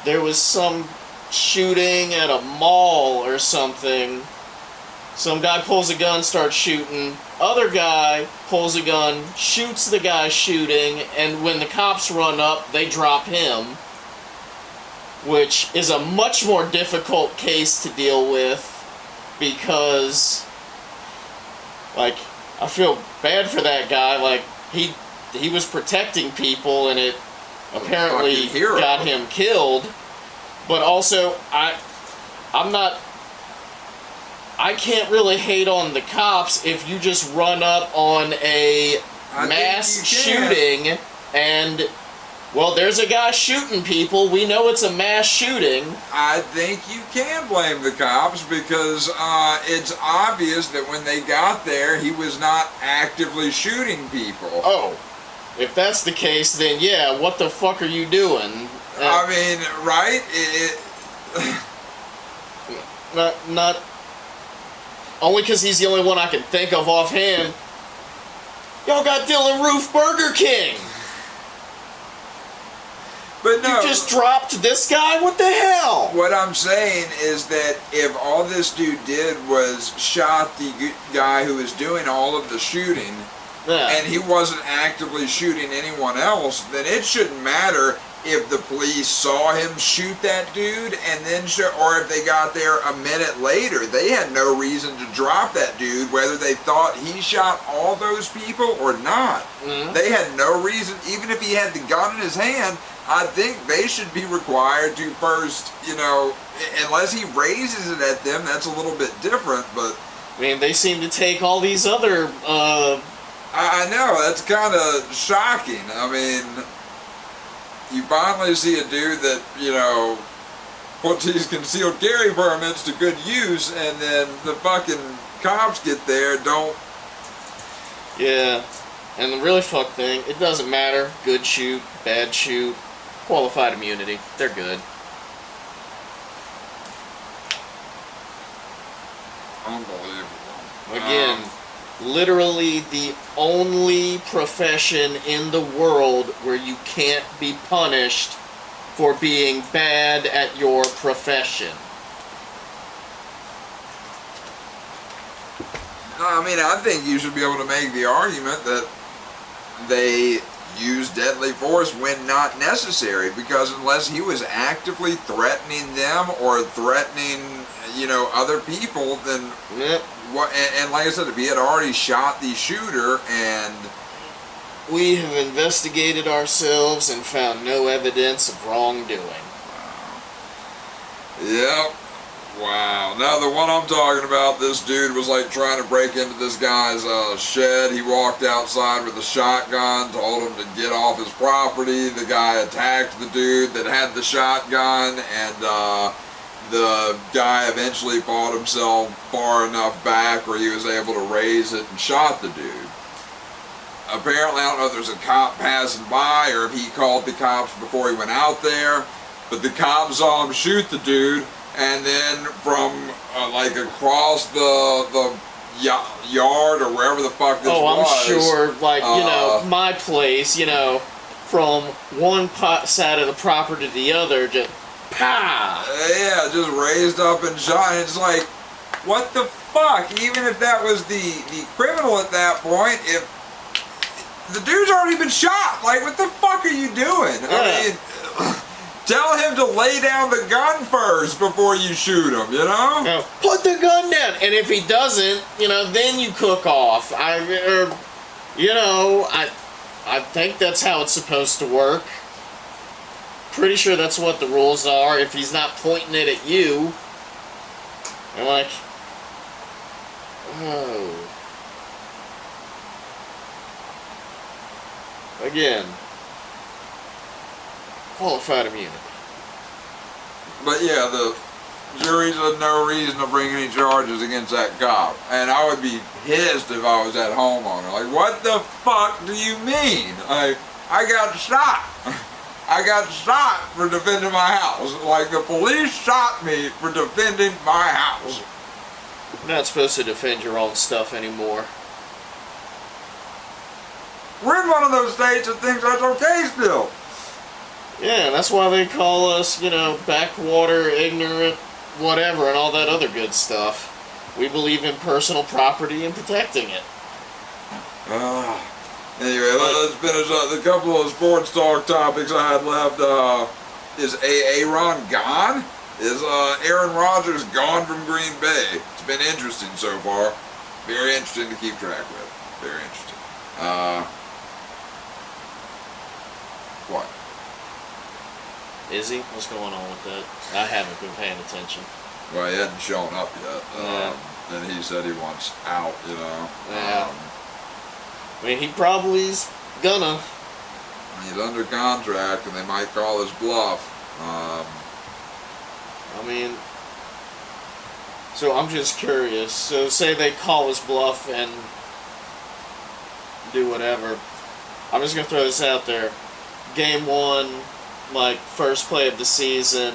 there was some shooting at a mall or something. Some guy pulls a gun, starts shooting. Other guy pulls a gun, shoots the guy shooting, and when the cops run up, they drop him. Which is a much more difficult case to deal with because, I feel bad for that guy. He was protecting people, and it apparently fucking hero. got him killed. But also, I can't really hate on the cops if you just run up on a mass think you can. shooting and well, there's a guy shooting people. We know it's a mass shooting. I think you can blame the cops because it's obvious that when they got there, he was not actively shooting people. Oh, if that's the case, then yeah, what the fuck are you doing? I mean, right? Not only because he's the only one I can think of offhand. Y'all got Dylan Roof Burger King. But no, You just dropped this guy? What the hell? what I'm saying is that if all this dude did was shot the guy who was doing all of the shooting, Yeah. and he wasn't actively shooting anyone else, then it shouldn't matter if the police saw him shoot that dude and then or if they got there a minute later. They had no reason to drop that dude, whether they thought he shot all those people or not. Mhm. They had no reason, even if he had the gun in his hand. I think they should be required to first, unless he raises it at them, that's a little bit different, but I mean, they seem to take all these other, I know, that's kind of shocking. I mean, you finally see a dude that, puts these concealed carry permits to good use, and then the fucking cops get there, don't... yeah. And the really fucked thing, it doesn't matter. Good shoot, bad shoot, qualified immunity. They're good. Unbelievable. Again, literally the only profession in the world where you can't be punished for being bad at your profession. I mean, I think you should be able to make the argument that they use deadly force when not necessary, because unless he was actively threatening them or threatening, other people, then Yep. what? And like I said, if he had already shot the shooter and We have investigated ourselves and found no evidence of wrongdoing. Yep. Wow. Now the one I'm talking about, this dude was like trying to break into this guy's shed. He walked outside with a shotgun, told him to get off his property. The guy attacked the dude that had the shotgun, and the guy eventually fought himself far enough back where he was able to raise it and shot the dude. Apparently, I don't know if there's a cop passing by or if he called the cops before he went out there, but the cops saw him shoot the dude. And then from like across the yard or wherever the fuck this was. I'm sure, like, my place, from one side of the property to the other, just pow! Yeah, just raised up and shot. And it's like, what the fuck? Even if that was the criminal at that point, if the dude's already been shot, like, what the fuck are you doing? Yeah. I mean, tell him to lay down the gun first before you shoot him, Put the gun down, and if he doesn't, then you cook off. I think that's how it's supposed to work. Pretty sure that's what the rules are. If he's not pointing it at you, I'm like, oh. Again, qualified immunity. But yeah, the jury's had no reason to bring any charges against that cop. And I would be pissed if I was that homeowner. Like, what the fuck do you mean? I got shot. I got shot for defending my house. Like, the police shot me for defending my house. You're not supposed to defend your own stuff anymore. We're in one of those states that thinks that's okay still. Yeah, that's why they call us, backwater, ignorant, whatever, and all that other good stuff. We believe in personal property and protecting it. Anyway, let's finish up the couple of sports talk topics I had left. Is Aaron gone? Is Aaron Rodgers gone from Green Bay? It's been interesting so far. Very interesting to keep track with. Very interesting. What? Is he? What's going on with that? I haven't been paying attention. Well, he hadn't shown up yet. Yeah. And he said he wants out, Yeah. I mean, he probably's gonna. He's under contract, and they might call his bluff. I mean, so I'm just curious. So say they call his bluff and do whatever. I'm just gonna throw this out there. Game 1, like first play of the season,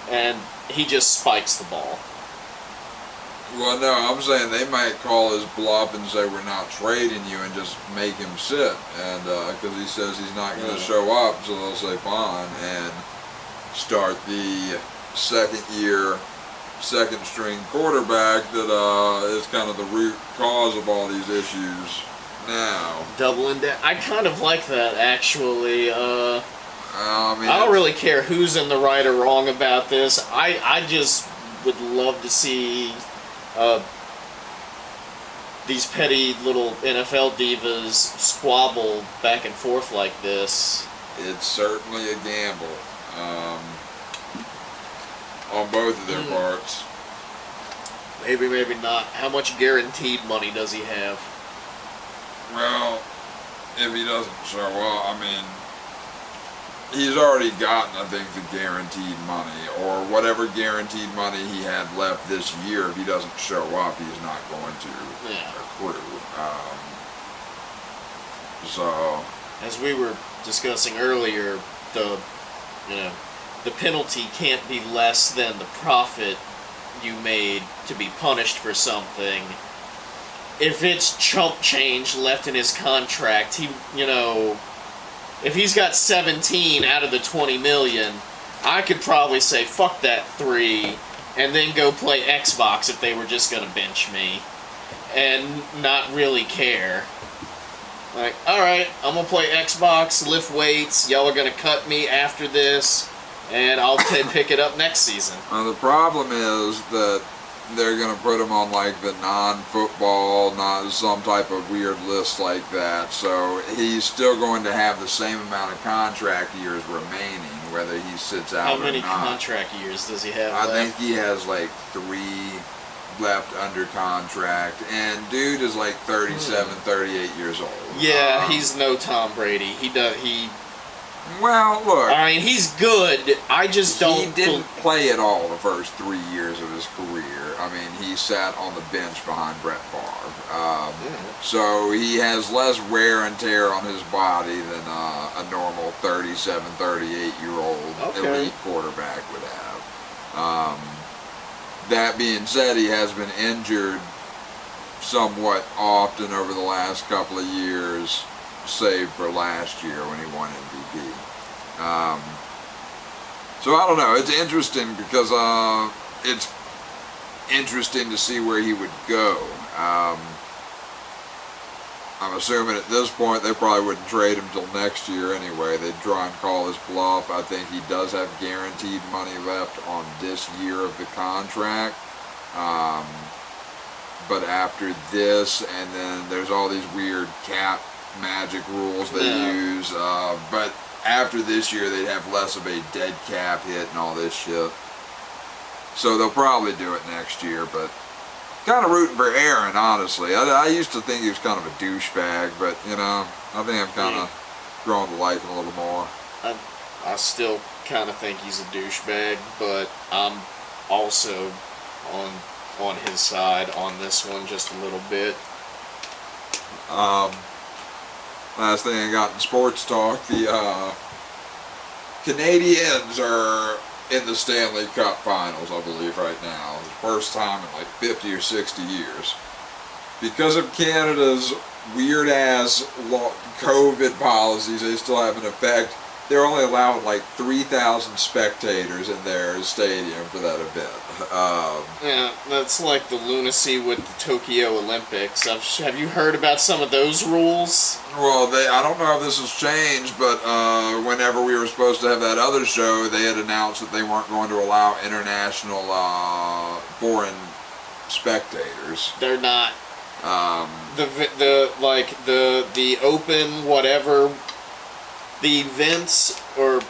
and he just spikes the ball. Well, no, I'm saying they might call his bluff and say we're not trading you and just make him sit, and because he says he's not going to show up, so they'll say fine and start the second string quarterback that is kind of the root cause of all these issues now. Doubling down. I kind of like that, actually. I mean, I don't really care who's in the right or wrong about this. I just would love to see these petty little NFL divas squabble back and forth like this. It's certainly a gamble on both of their parts. Maybe, maybe not. How much guaranteed money does he have? Well, if he doesn't show up, I mean, he's already gotten, I think, the guaranteed money, or whatever guaranteed money he had left this year. If he doesn't show up, he's not going to accrue. So, as we were discussing earlier, the penalty can't be less than the profit you made to be punished for something. If it's chump change left in his contract, if he's got 17 out of the 20 million, I could probably say, fuck that 3, and then go play Xbox if they were just going to bench me, and not really care. Like, alright, I'm going to play Xbox, lift weights, y'all are going to cut me after this, and I'll pick it up next season. The problem is that they're going to put him on like the non-football, not some type of weird list like that. So he's still going to have the same amount of contract years remaining, whether he sits out or not. How many contract years does he have left? I think he has like 3 left under contract, and dude is like 37, 38 years old. Yeah, he's no Tom Brady. Well, look. I mean, he's good. I just don't. He didn't play at all the first 3 years of his career. I mean, he sat on the bench behind Brett Favre. So he has less wear and tear on his body than a normal 37, 38-year-old elite quarterback would have. That being said, he has been injured somewhat often over the last couple of years, save for last year when he won MVP. So I don't know. It's interesting because it's interesting to see where he would go. I'm assuming at this point they probably wouldn't trade him till next year anyway. They'd try and call his bluff. I think he does have guaranteed money left on this year of the contract. But after this, and then there's all these weird cap magic rules they use. But after this year, they'd have less of a dead cap hit and all this shit. So they'll probably do it next year, but kind of rooting for Aaron, honestly. I used to think he was kind of a douchebag, but, I think I'm kind of growing to like him a little more. I still kind of think he's a douchebag, but I'm also on his side on this one just a little bit. Last thing I got in sports talk, the Canadiens are in the Stanley Cup Finals, I believe, right now. It's the first time in like 50 or 60 years. Because of Canada's weird-ass COVID policies they still have in effect, they're only allowing like 3,000 spectators in their stadium for that event. Yeah, that's like the lunacy with the Tokyo Olympics. Have you heard about some of those rules? Well, I don't know if this has changed, but whenever we were supposed to have that other show, they had announced that they weren't going to allow international foreign spectators. They're not. The open whatever, the events or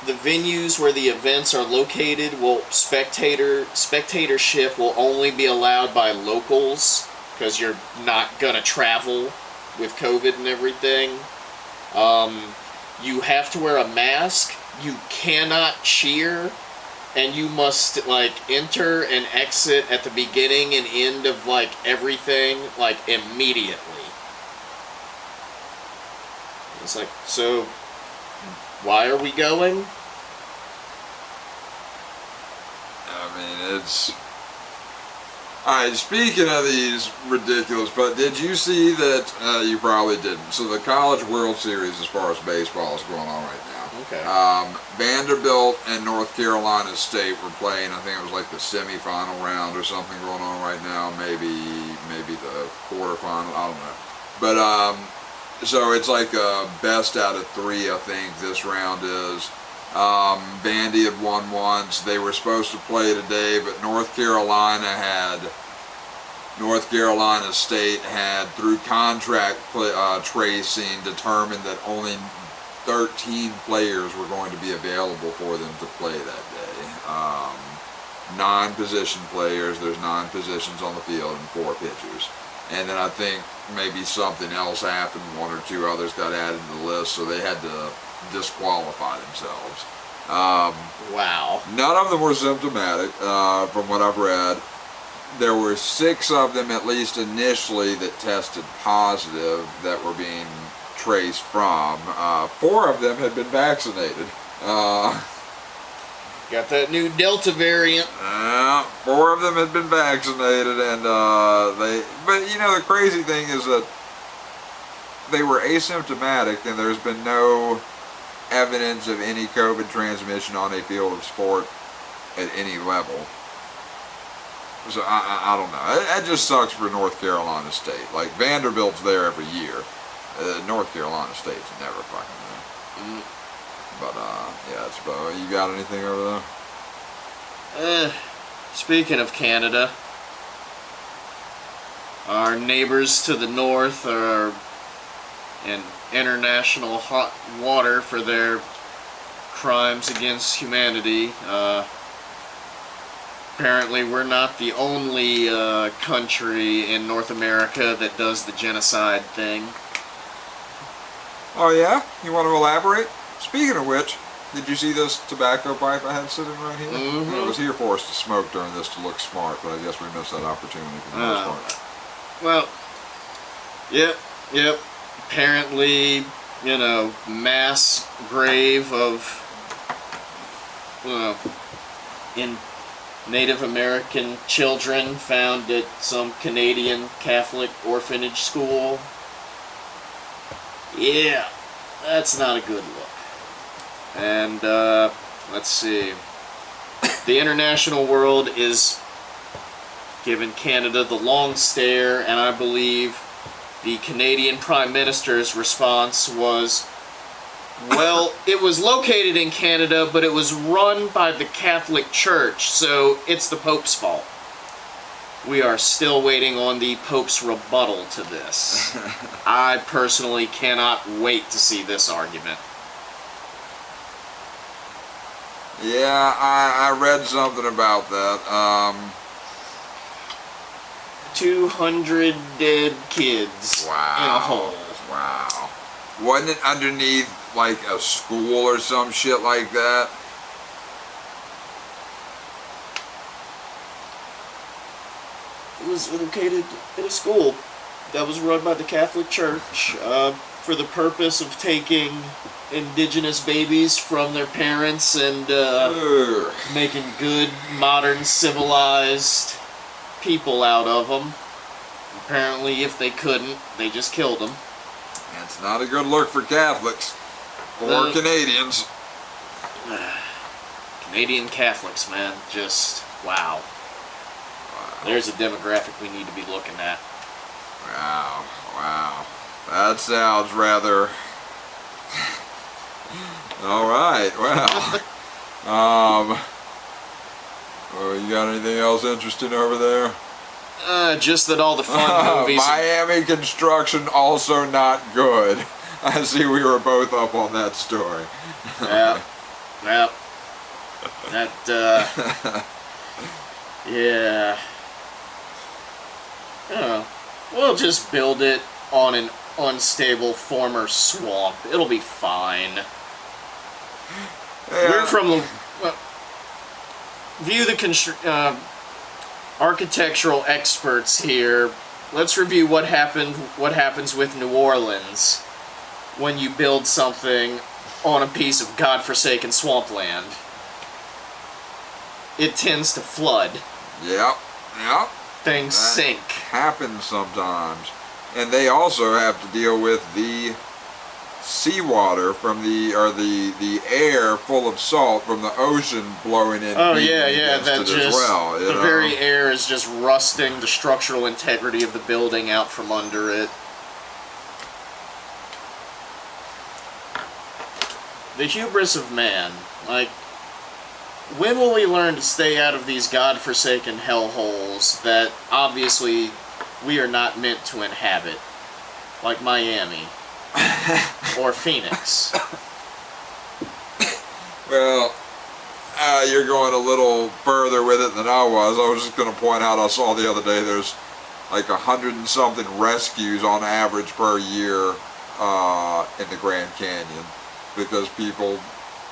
the venues where the events are located spectatorship will only be allowed by locals because you're not gonna travel with COVID and everything. You have to wear a mask. You cannot cheer. And you must, like, enter and exit at the beginning and end of, like, everything, like, immediately. It's like, so, why are we going? I mean, it's... Alright, speaking of these ridiculous, but did you see that, you probably didn't, so the College World Series as far as baseball is going on right now. Okay. Vanderbilt and North Carolina State were playing, I think it was like the semifinal round or something going on right now, maybe the quarterfinal, I don't know. But, so it's like a best out of 3, I think this round is. Vandy had won once. They were supposed to play today, but North Carolina State had, through contract tracing, determined that only 13 players were going to be available for them to play that day. 9 position players, there's 9 positions on the field and 4 pitchers. And then I think maybe something else happened, 1 or 2 others got added to the list, so they had to disqualify themselves. Wow. None of them were symptomatic, from what I've read. There were 6 of them, at least initially, that tested positive that were being traced from. 4 of them had been vaccinated. Got that new Delta variant. 4 of them had been vaccinated, and but you know, the crazy thing is that they were asymptomatic, and there's been no evidence of any COVID transmission on a field of sport at any level. So I don't know. That just sucks for North Carolina State. Like, Vanderbilt's there every year. North Carolina State's never fucking there. But yeah, it's about. You got anything over there? Speaking of Canada, our neighbors to the north are in international hot water for their crimes against humanity. Apparently we're not the only country in North America that does the genocide thing. Oh yeah? You want to elaborate? Speaking of which, did you see this tobacco pipe I had sitting right here? Mm-hmm. It was here for us to smoke during this to look smart, but I guess we missed that opportunity for the most part. Well, yep. Apparently, you know, mass grave of, in Native American children found at some Canadian Catholic orphanage school. Yeah, that's not a good look. And, let's see. The international world is giving Canada the long stare, and I believe the Canadian Prime Minister's response was, well, it was located in Canada, but it was run by the Catholic Church, so it's the Pope's fault. We are still waiting on the Pope's rebuttal to this. I personally cannot wait to see this argument. Yeah, I read something about that. 200 dead kids in a hole. Wow. Wasn't it underneath, like, a school or some shit like that? It was located in a school that was run by the Catholic Church for the purpose of taking indigenous babies from their parents and making good, modern, civilized people out of them. Apparently, if they couldn't, they just killed them. It's not a good look for Catholics or Canadians. Canadian Catholics, man, just wow. There's a demographic we need to be looking at. Wow. That sounds rather... Alright, well. You got anything else interesting over there? Just that all the fun movies... Miami construction also not good. I see we were both up on that story. Yep. That, yeah. Oh, we'll just build it on an unstable former swamp. It'll be fine. Yeah. We're from the view the architectural experts here. Let's review what happens with New Orleans when you build something on a piece of godforsaken swampland. It tends to flood. Yep. Things That sink. happens sometimes. And they also have to deal with the seawater from the air full of salt from the ocean blowing in. Oh yeah, that as just well, you the know? very air is just rusting the structural integrity of the building out from under it. The hubris of man. Like, when will we learn to stay out of these godforsaken hellholes that obviously we are not meant to inhabit? Like Miami. Or Phoenix. Well, you're going a little further with it than I was. I was just going to point out, I saw the other day, there's like 100 and something rescues on average per year in the Grand Canyon, because people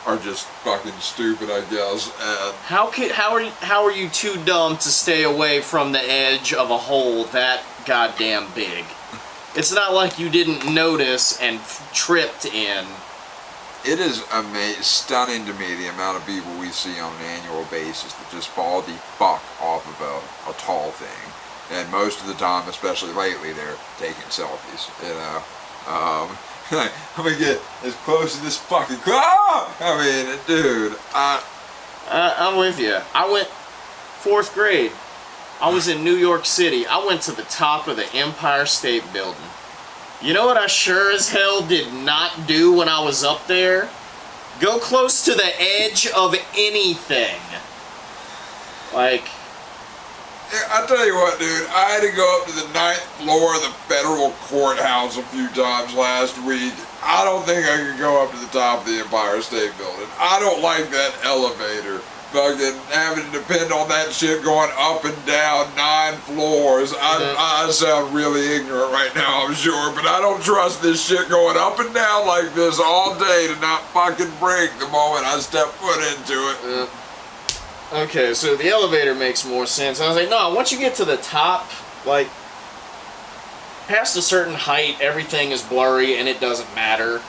are just fucking stupid, I guess. And How are you too dumb to stay away from the edge of a hole that goddamn big? It's not like you didn't notice and tripped in. it is stunning to me the amount of people we see on an annual basis that just fall the fuck off of a tall thing. And most of the time, especially lately, they're taking selfies, you know. I'm gonna get as close to this fucking I mean, dude, I'm with you. I went 4th grade. I was in New York City. I went to the top of the Empire State Building. You know what I sure as hell did not do when I was up there? Go close to the edge of anything. Like, I tell you what, dude, I had to go up to the 9th floor of the federal courthouse a few times last week. I don't think I could go up to the top of the Empire State Building. I don't like that elevator. Fucking having to depend on that shit going up and down 9 floors. I sound really ignorant right now, I'm sure, but I don't trust this shit going up and down like this all day to not fucking break the moment I step foot into it. okay, so the elevator makes more sense. I was like, no, once you get to the top, like, past a certain height, everything is blurry and it doesn't matter.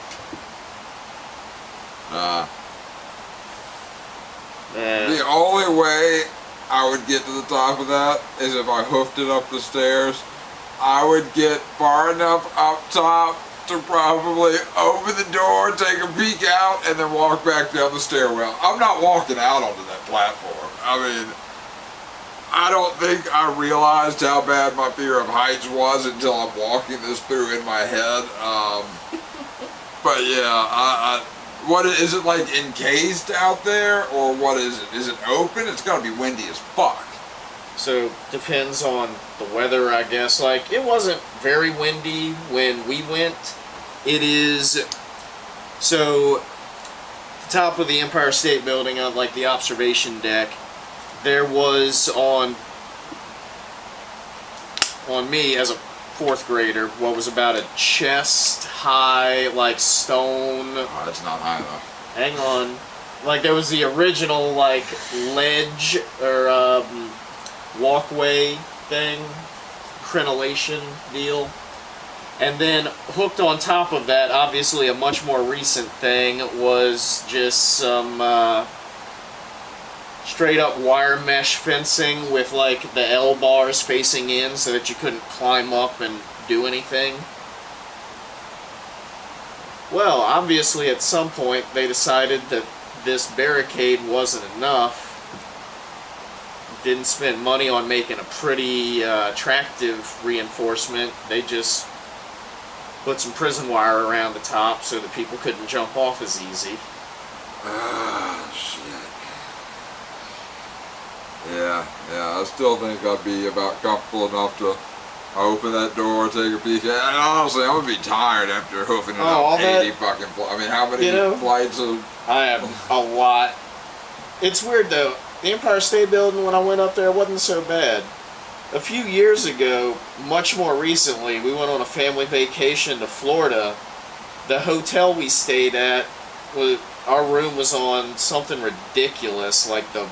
The only way I would get to the top of that is if I hoofed it up the stairs. I would get far enough up top to probably open the door, take a peek out, and then walk back down the stairwell. I'm not walking out onto that platform. I mean, I don't think I realized how bad my fear of heights was until I'm walking this through in my head. But yeah, what is it, like encased out there, or what is it? Is it open? It's gotta be windy as fuck. So, depends on the weather, I guess. Like, it wasn't very windy when we went. It is... So, the top of the Empire State Building, on, like, the observation deck, there was on me, as a 4th grader, what was about a chest-high, like, stone... Oh, that's not high though. Hang on. Like, there was the original, like, ledge, or, walkway thing, crenellation deal. And then, hooked on top of that, obviously a much more recent thing, was just some, straight-up wire mesh fencing with, like, the L-bars facing in so that you couldn't climb up and do anything. Well, obviously at some point they decided that this barricade wasn't enough. Didn't spend money on making a pretty attractive reinforcement. They just put some prison wire around the top so that people couldn't jump off as easy. Ah, shit. Yeah, I still think I'd be about comfortable enough to open that door, take a peek. And honestly, I'm gonna be tired after hoofing it up 80 fucking flights. I mean, how many flights of... I have a lot. It's weird though. The Empire State Building, when I went up there, wasn't so bad. a few years ago, much more recently, we went on a family vacation to Florida. The hotel we stayed at, our room was on something ridiculous, like the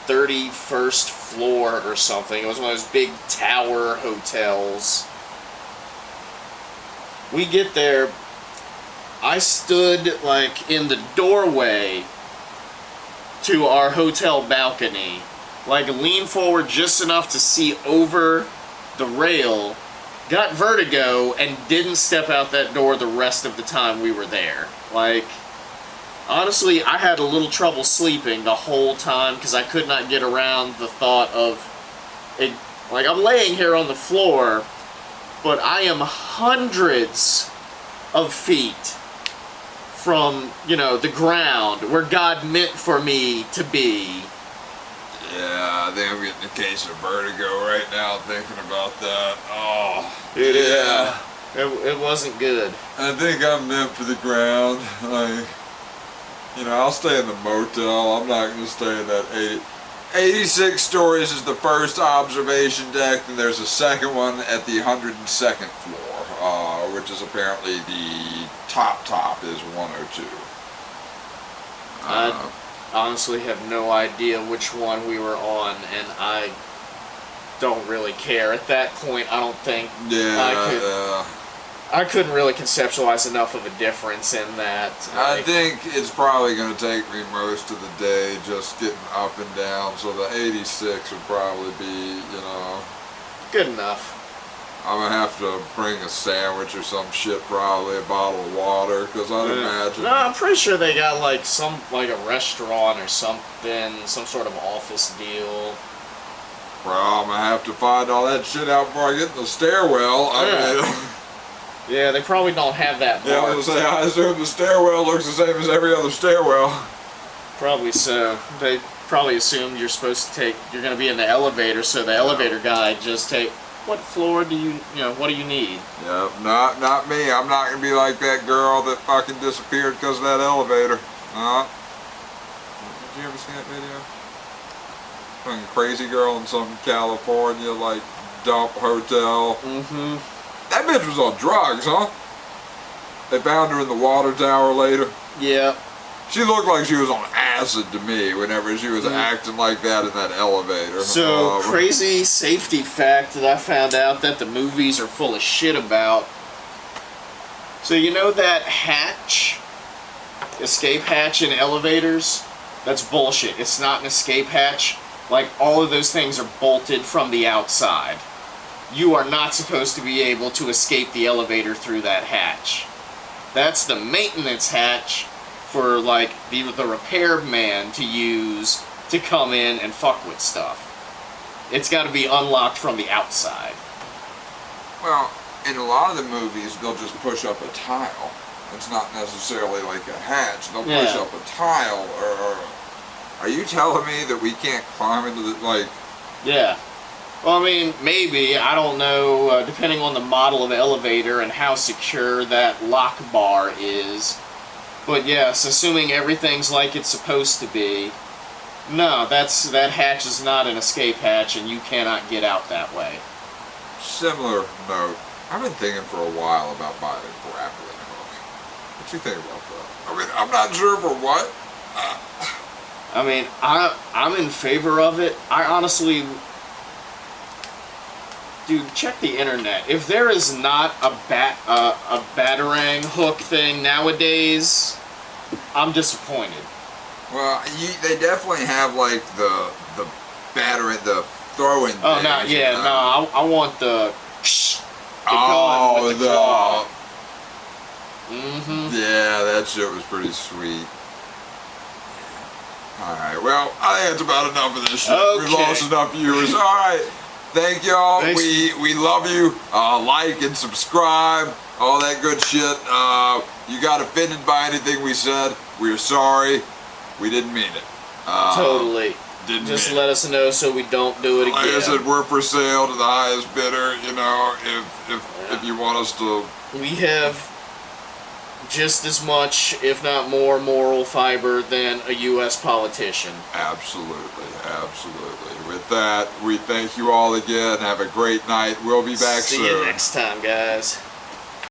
31st floor or something. It was one of those big tower hotels. We get there, I stood like in the doorway to our hotel balcony, like leaned forward just enough to see over the rail, got vertigo, and didn't step out that door the rest of the time we were there. Like, honestly, I had a little trouble sleeping the whole time because I could not get around the thought of it. Like, I'm laying here on the floor, but I am hundreds of feet from, the ground where God meant for me to be. Yeah, I think I'm getting a case of vertigo right now thinking about that. Oh, It wasn't good. I think I'm meant for the ground. I'll stay in the motel. I'm not going to stay in that 86 stories is the first observation deck, and there's a second one at the 102nd floor, which is apparently the top is 102. I honestly have no idea which one we were on, and I don't really care. At that point, I don't think I couldn't really conceptualize enough of a difference in that. I think it's probably going to take me most of the day just getting up and down, so the 86 would probably be, good enough. I'm going to have to bring a sandwich or some shit, probably a bottle of water, because I'd imagine... No, I'm pretty sure they got like a restaurant or something, some sort of office deal. Well, I'm going to have to find all that shit out before I get in the stairwell. Yeah, they probably don't have that marked. Yeah, I was going to say, I assume the stairwell looks the same as every other stairwell. Probably so. They probably assumed you're going to be in the elevator, so the elevator guy just what floor do what do you need? Yeah, not me. I'm not going to be like that girl that fucking disappeared because of that elevator. Did you ever see that video? Fucking crazy girl in some California, like, dump hotel. Mm-hmm. That bitch was on drugs, huh? They found her in the water tower later. Yeah. She looked like she was on acid to me whenever she was acting like that in that elevator. So, crazy safety fact that I found out that the movies are full of shit about. So you know that hatch? Escape hatch in elevators? That's bullshit. It's not an escape hatch. Like, all of those things are bolted from the outside. You are not supposed to be able to escape the elevator through that hatch. That's the maintenance hatch for, like, the repair man to use to come in and fuck with stuff. It's got to be unlocked from the outside. Well, in a lot of the movies, they'll just push up a tile. It's not necessarily like a hatch. They'll push up a tile. Or are you telling me that we can't climb into the, like... Yeah. Well, I mean, maybe. I don't know, depending on the model of elevator and how secure that lock bar is. But yes, assuming everything's like it's supposed to be, no, that hatch is not an escape hatch, and you cannot get out that way. Similar note, I've been thinking for a while about buying a grappling hook. What do you think about that? I mean, I'm not sure for what. I mean, I'm in favor of it. I honestly... Dude, check the internet. If there is not a batarang hook thing nowadays, I'm disappointed. Well, they definitely have like the battering, the throwing. Oh no, yeah, no, I want the gun with the claw. Mm-hmm. Yeah, that shit was pretty sweet. All right, well, I think that's about enough of this shit. Okay. We've lost enough viewers. All right. Thank y'all. We love you. Like and subscribe. All that good shit. You got offended by anything we said, we're sorry. We didn't mean it. Totally. Just let us know so we don't do it again. Like I said, we're for sale to the highest bidder. If you want us to. We have just as much, if not more, moral fiber than a U.S. politician. Absolutely, absolutely. With that, we thank you all again. Have a great night. We'll be back soon. See you next time, guys.